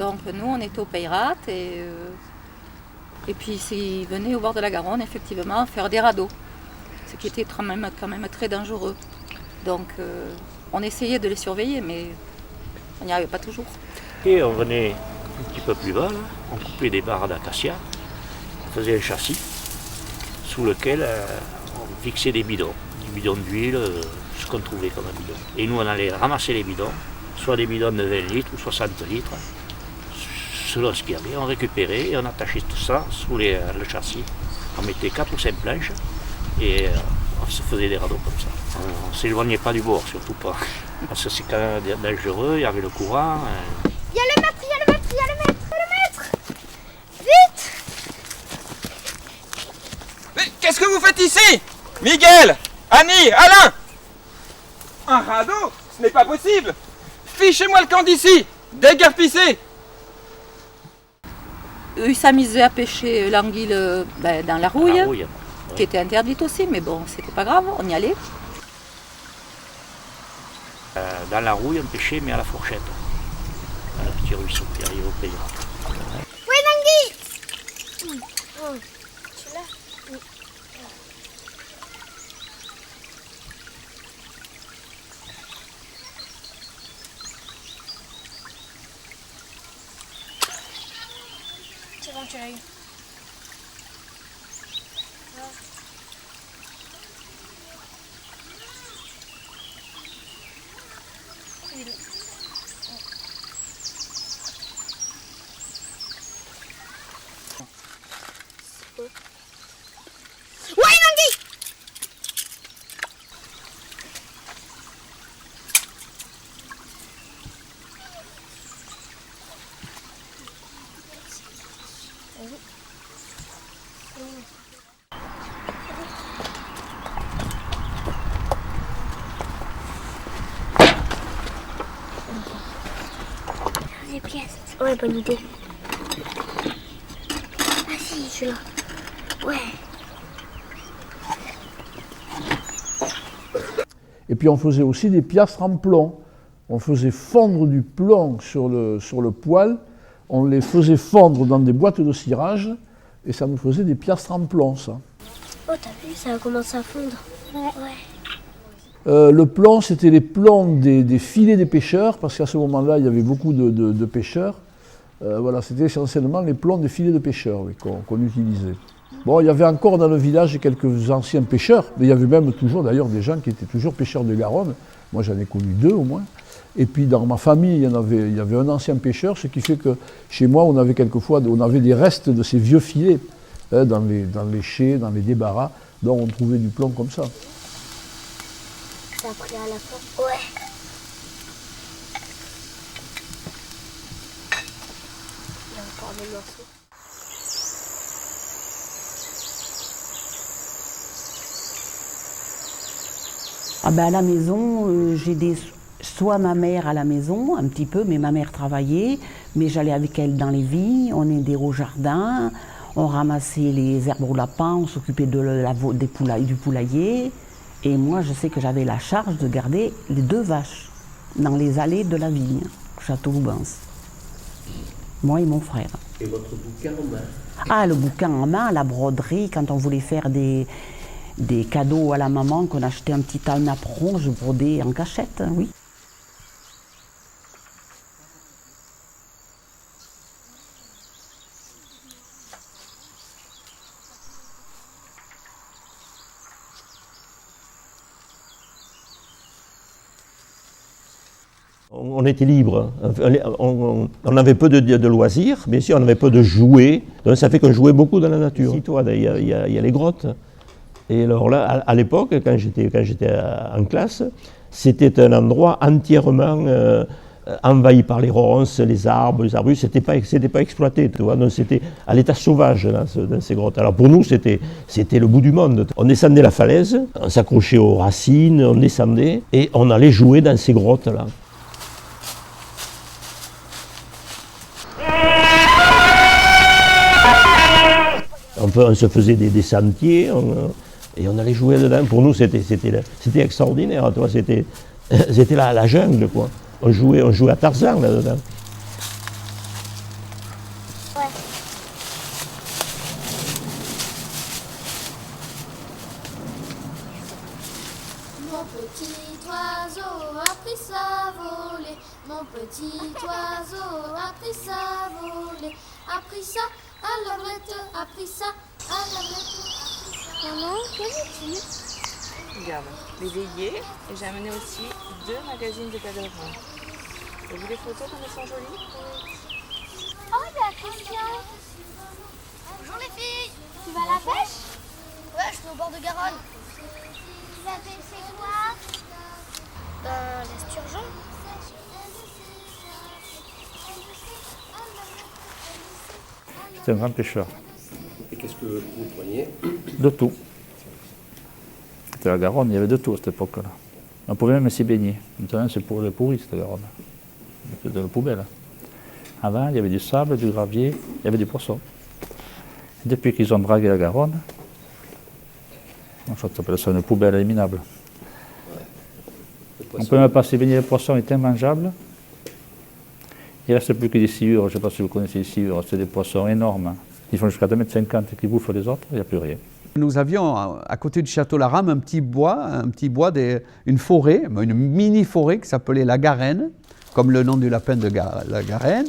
Donc nous, on était au Peyrat et puis ils venaient au bord de la Garonne, effectivement, faire des radeaux, ce qui était quand même très dangereux. Donc on essayait de les surveiller, mais on n'y arrivait pas toujours. Et on venait un petit peu plus bas, là, on coupait des barres d'acacia, on faisait un châssis sous lequel on fixait des bidons d'huile, ce qu'on trouvait comme un bidon. Et nous, on allait ramasser les bidons, soit des bidons de 20 litres ou 60 litres, selon ce qu'il y avait, on récupérait et on attachait tout ça sous le châssis. On mettait 4 ou 5 planches et on se faisait des radeaux comme ça. On ne s'éloignait pas du bord, surtout pas. Parce que c'est quand même dangereux, il y avait le courant. Il y a le maître, il y a le maître, il y a le maître, le maître! Vite! Mais qu'est-ce que vous faites ici? Miguel, Annie, Alain! Un radeau? Ce n'est pas possible! Fichez-moi le camp d'ici! Déguerpissez! Eux, ils s'amusaient à pêcher l'anguille dans la rouille, qui était interdite aussi, mais bon, c'était pas grave, on y allait. Dans la rouille, on pêchait, mais à la fourchette. À la petite ruisseau qui arrive au Peyrat. Oui, l'anguille! Tu l'as? Oui. C'est bon, tu l'as eu. Ouais, l'anguille! Les pièces. Ouais, bonne idée. Ah si, celui-là. Ouais. Et puis on faisait aussi des piastres en plomb. On faisait fondre du plomb sur le poêle, on les faisait fondre dans des boîtes de cirage, et ça nous faisait des piastres en plomb, ça. Oh, t'as vu, ça a commencé à fondre. Ouais. Le plomb, c'était les plombs des filets des pêcheurs, parce qu'à ce moment-là, il y avait beaucoup de pêcheurs. Voilà, c'était essentiellement les plombs des filets de pêcheurs oui, qu'on utilisait. Bon, il y avait encore dans le village quelques anciens pêcheurs, mais il y avait même toujours d'ailleurs des gens qui étaient toujours pêcheurs de Garonne. Moi, j'en ai connu 2 au moins. Et puis dans ma famille, il y avait un ancien pêcheur, ce qui fait que chez moi, on avait quelquefois des restes de ces vieux filets dans les chais, dans les débarras, dont on trouvait du plomb comme ça. Ça a pris à la fin. Ouais. Il y a encore des morceaux. Ah ben à la maison, j'ai soit ma mère à la maison, un petit peu, mais ma mère travaillait, mais j'allais avec elle dans les vignes, on aidait au jardin, on ramassait les herbes au lapin, on s'occupait du poulailler. Et moi, je sais que j'avais la charge de garder les 2 vaches dans les allées de la vigne, Château-Loubens. Moi et mon frère. Et votre bouquin en main? Ah, le bouquin en main, la broderie, quand on voulait faire des cadeaux à la maman, qu'on achetait un petit napperon, je brodais en cachette, oui. On était libre, on avait peu de loisirs, bien sûr, on avait peu de jouets, donc ça fait qu'on jouait beaucoup dans la nature. Ici, toi, il y a les grottes. Et alors là, à l'époque, quand j'étais en classe, c'était un endroit entièrement envahi par les ronces, les arbustes, c'était pas exploité, tu vois, donc c'était à l'état sauvage dans ces grottes. Alors pour nous, c'était le bout du monde. On descendait la falaise, on s'accrochait aux racines, on descendait, et on allait jouer dans ces grottes-là. On se faisait des sentiers et on allait jouer dedans. Pour nous, c'était extraordinaire. C'était la jungle, quoi. On jouait à Tarzan là-dedans. petit oiseau a pris sa volée. Mon petit oiseau a pris sa volée. A pris ça à l'omelette, a pris ça à l'omelette. Maman, que veux-tu? Regarde, les veillées, et j'ai amené aussi 2 magazines de pèlerins. T'as vu les photos comme elles sont jolies? Oh, il y a Christian. Bonjour les filles. Tu vas à la pêche? Ouais, je suis au bord de Garonne. Tu vas pêcher quoi? L'esturgeon. J'étais un grand pêcheur. Et qu'est-ce que vous preniez? De tout. C'était la Garonne, il y avait de tout à cette époque-là. On pouvait même s'y baigner. Maintenant, c'est pour les pourris, cette Garonne. C'est de la poubelle. Avant, il y avait du sable, du gravier, il y avait des poissons. Et depuis qu'ils ont dragué la Garonne, on appelle ça une poubelle éliminable. On ne peut même pas s'y baigner, les poissons étaient immangeables. Il ne reste plus que des sciures, je ne sais pas si vous connaissez les sciures, c'est des poissons énormes. Ils font jusqu'à 2,50 m et qui bouffent les autres, il n'y a plus rien. Nous avions à côté du château Larame un petit bois, une forêt, une mini-forêt qui s'appelait la Garenne, comme le nom du lapin de la Garenne.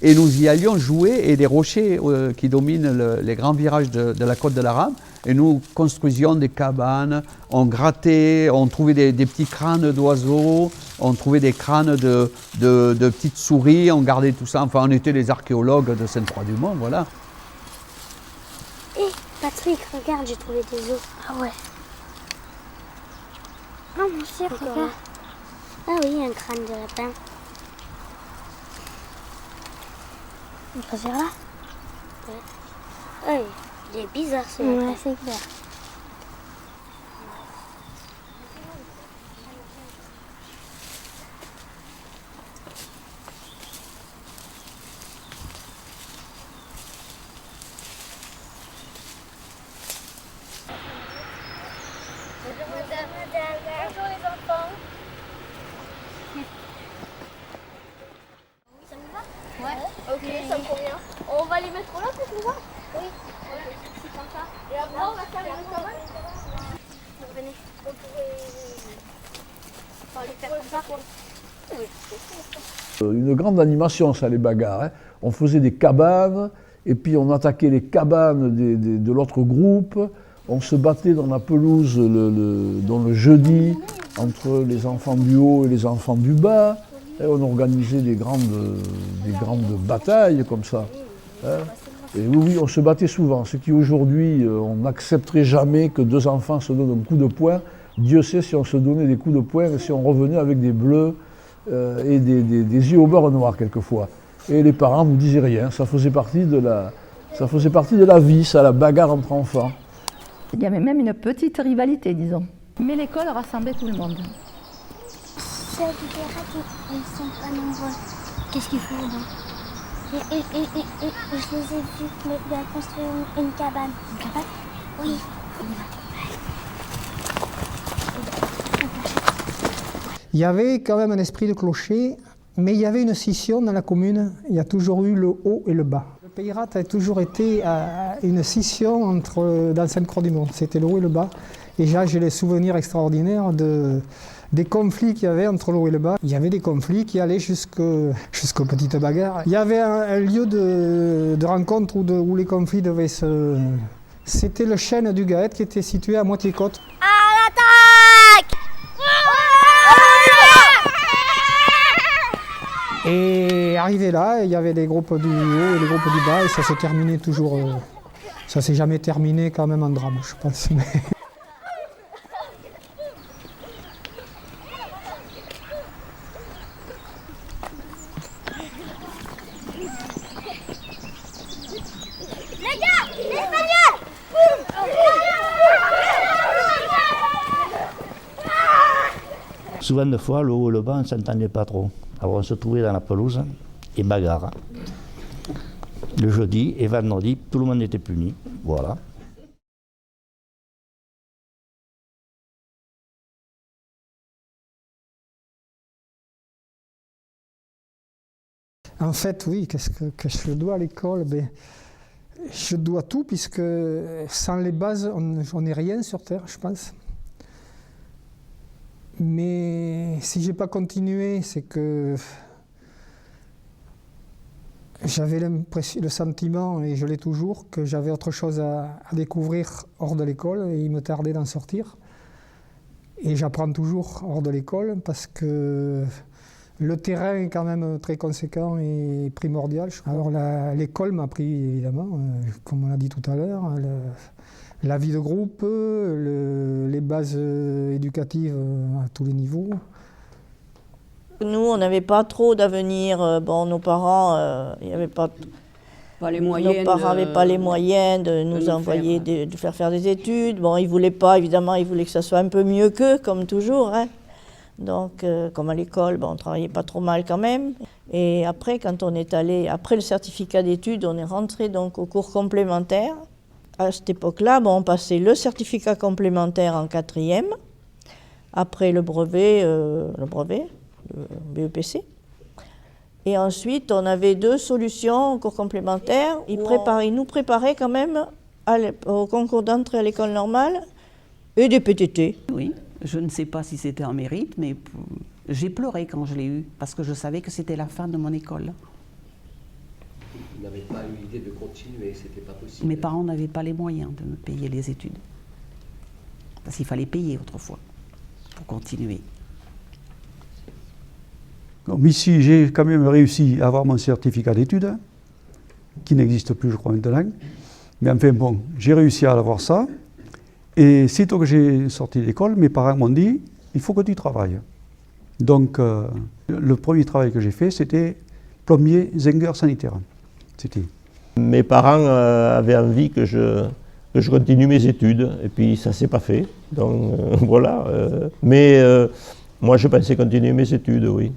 Et nous y allions jouer, et des rochers qui dominent les grands virages de la côte de Larame. Et nous construisions des cabanes, on grattait, on trouvait des petits crânes d'oiseaux, on trouvait des crânes de petites souris, on gardait tout ça. Enfin, on était les archéologues de Sainte-Croix-du-Mont, voilà. Hé, Patrick, regarde, j'ai trouvé des os. Ah ouais. Oh mon Dieu, regarde. Ah oui, un crâne de lapin. On peut faire là? Ouais. Oh, il est bizarre ce lapin. Ouais, c'est clair. Bonjour les enfants. Ça vous va? Ouais. Ok, ça me convient. On va les mettre là pour pouvoir? Oui. Ok, c'est comme ça. Et après on va faire une cabane? Venez. On pourrait les faire comme ça. Oui. Une grande animation, ça, les bagarres. Hein. On faisait des cabanes, et puis on attaquait les cabanes de l'autre groupe. On se battait dans la pelouse dans le jeudi entre les enfants du haut et les enfants du bas. Et on organisait des grandes batailles comme ça. Hein. Et oui, on se battait souvent. Ce qui aujourd'hui, on n'accepterait jamais que 2 enfants se donnent un coup de poing. Dieu sait si on se donnait des coups de poing et si on revenait avec des bleus et des yeux au beurre noir quelquefois. Et les parents ne nous disaient rien. Ça faisait partie de la vie, ça, la bagarre entre enfants. Il y avait même une petite rivalité, disons. Mais l'école rassemblait tout le monde. C'est des ratés, ils sont pas nombreux. Qu'est-ce qu'ils font là? Et je les ai vus construire une cabane. Une cabane? Oui. Il y avait quand même un esprit de clocher, mais il y avait une scission dans la commune. Il y a toujours eu le haut et le bas. Le Pays Rat a toujours été une scission dans Sainte-Croix-du-Mont. C'était le haut et le bas. Et là, j'ai les souvenirs extraordinaires des conflits qu'il y avait entre le haut et le bas. Il y avait des conflits qui allaient jusqu'aux petites bagarres. Il y avait un lieu de rencontre où les conflits devaient se... C'était le chêne du Gaët qui était situé à moitié côte. À l'attaque! Et arrivé là, il y avait les groupes du haut et les groupes du bas, et ça se terminait toujours. Ça s'est jamais terminé quand même en drame, je pense. Mais... Les gars, l'Espagnol! Souvent de fois, le haut et le bas, on ne s'entendait pas trop. Alors on se trouvait dans la pelouse et bagarre. Le jeudi et vendredi, tout le monde était puni. Voilà. En fait, oui, qu'est-ce que je dois à l'école? Je dois tout, puisque sans les bases, on n'est rien sur Terre, je pense. Mais si j'ai pas continué, c'est que j'avais le sentiment, et je l'ai toujours, que j'avais autre chose à découvrir hors de l'école et il me tardait d'en sortir. Et j'apprends toujours hors de l'école parce que le terrain est quand même très conséquent et primordial. Alors l'école m'a appris évidemment, comme on l'a dit tout à l'heure, la vie de groupe, les bases éducatives à tous les niveaux. Nous, on n'avait pas trop d'avenir. Bon, nos parents, il n'y avait pas les moyens. Nos parents n'avaient pas les moyens de nous envoyer, de faire des études. Bon, ils ne voulaient pas, évidemment, ils voulaient que ça soit un peu mieux qu'eux, comme toujours. Hein. Donc, comme à l'école, bon, on ne travaillait pas trop mal quand même. Et après, quand on est allé, après le certificat d'études, on est rentré donc au cours complémentaire. À cette époque-là, bon, on passait le certificat complémentaire en 4e, après le brevet, le BEPC. Et ensuite, on avait 2 solutions au cours complémentaire. Ils nous préparaient quand même au concours d'entrée à l'école normale et des PTT. Oui, je ne sais pas si c'était un mérite, mais j'ai pleuré quand je l'ai eu, parce que je savais que c'était la fin de mon école. Vous n'avez pas eu l'idée de continuer, c'était pas possible. Mes parents n'avaient pas les moyens de me payer les études. Parce qu'il fallait payer autrefois pour continuer. Comme ici, j'ai quand même réussi à avoir mon certificat d'études, qui n'existe plus, je crois, maintenant. Mais enfin, bon, j'ai réussi à avoir ça. Et sitôt que j'ai sorti de l'école, mes parents m'ont dit, il faut que tu travailles. Donc, le premier travail que j'ai fait, c'était plombier zingueur sanitaire. Mes parents avaient envie que je continue mes études, et puis ça ne s'est pas fait. Donc, voilà. Mais moi, je pensais continuer mes études, oui.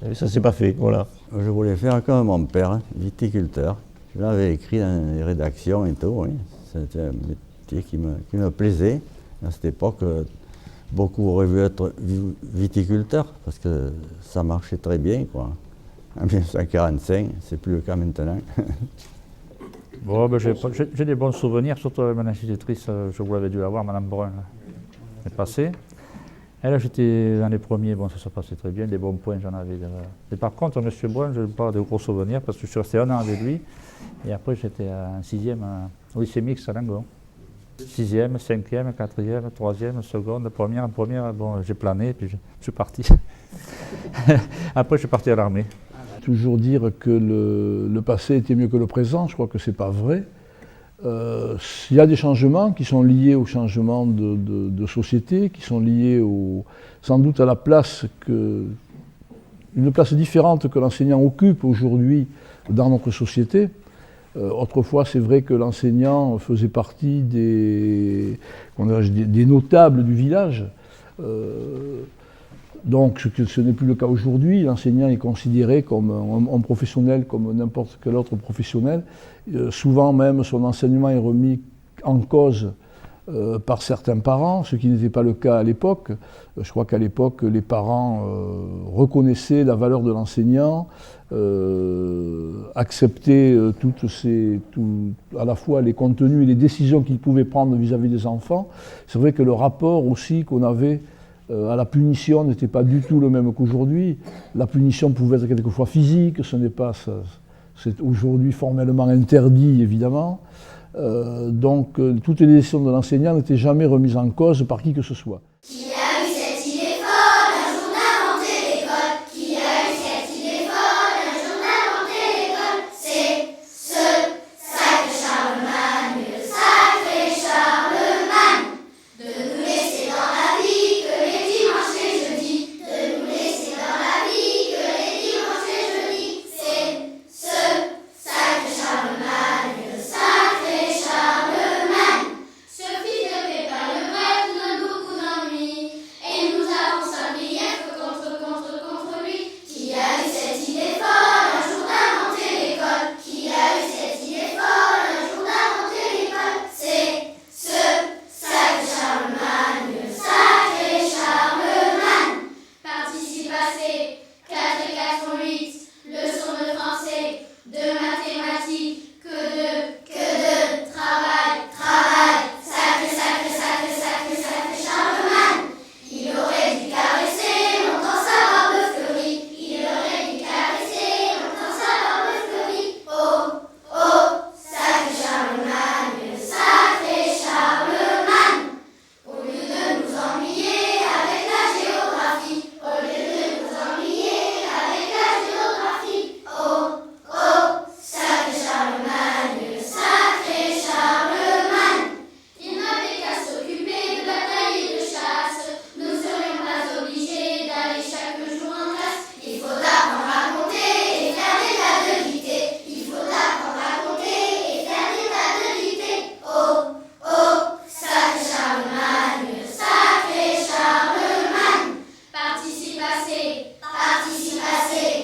Et ça ne s'est pas fait, voilà. Je voulais faire comme mon père, viticulteur. Je l'avais écrit dans les rédactions et tout, oui. C'était un métier qui me plaisait. À cette époque, beaucoup auraient voulu être viticulteurs, parce que ça marchait très bien, quoi. En 1945, c'est plus le cas maintenant. Bon, ben, j'ai des bons souvenirs, surtout avec mon institutrice, je vous l'avais dû avoir, Madame Brun, elle est passée. Elle, j'étais dans les premiers, bon, ça se passait très bien, des bons points, j'en avais. Et par contre, M. Brun, je n'ai pas de gros souvenirs, parce que je suis resté 1 an avec lui, et après j'étais en 6e au lycée mixte à Langon. 6e, 5e, 4e, 3e, seconde, première, bon, j'ai plané, puis je suis parti. Après, je suis parti à l'armée. Toujours dire que le passé était mieux que le présent, je crois que ce n'est pas vrai. Il y a des changements qui sont liés au changement de société, qui sont liés sans doute à la place une place différente que l'enseignant occupe aujourd'hui dans notre société. Autrefois, c'est vrai que l'enseignant faisait partie des notables du village. Donc, ce n'est plus le cas aujourd'hui. L'enseignant est considéré comme un professionnel, comme n'importe quel autre professionnel. Souvent même, son enseignement est remis en cause par certains parents, ce qui n'était pas le cas à l'époque. Je crois qu'à l'époque, les parents reconnaissaient la valeur de l'enseignant, acceptaient à la fois les contenus et les décisions qu'il pouvait prendre vis-à-vis des enfants. C'est vrai que le rapport aussi qu'on avait à la punition n'était pas du tout le même qu'aujourd'hui. La punition pouvait être quelquefois physique, c'est aujourd'hui formellement interdit évidemment. Donc toutes les décisions de l'enseignant n'étaient jamais remises en cause par qui que ce soit. Qui a eu cette idée folle un jour d'inventer l'école? Qui a eu cette idée folle un jour d'inventer l'école? C'est ce sacré Charlemagne, le sacré Charlemagne. De nous laisser dans la vie que les dimanches et jeudis. De nous laisser dans la vie que les dimanches et jeudis. C'est ce sacré Charlemagne, le sacré Charlemagne. Ce fils de Pépin le Bref donne beaucoup d'ennuis. participe passé.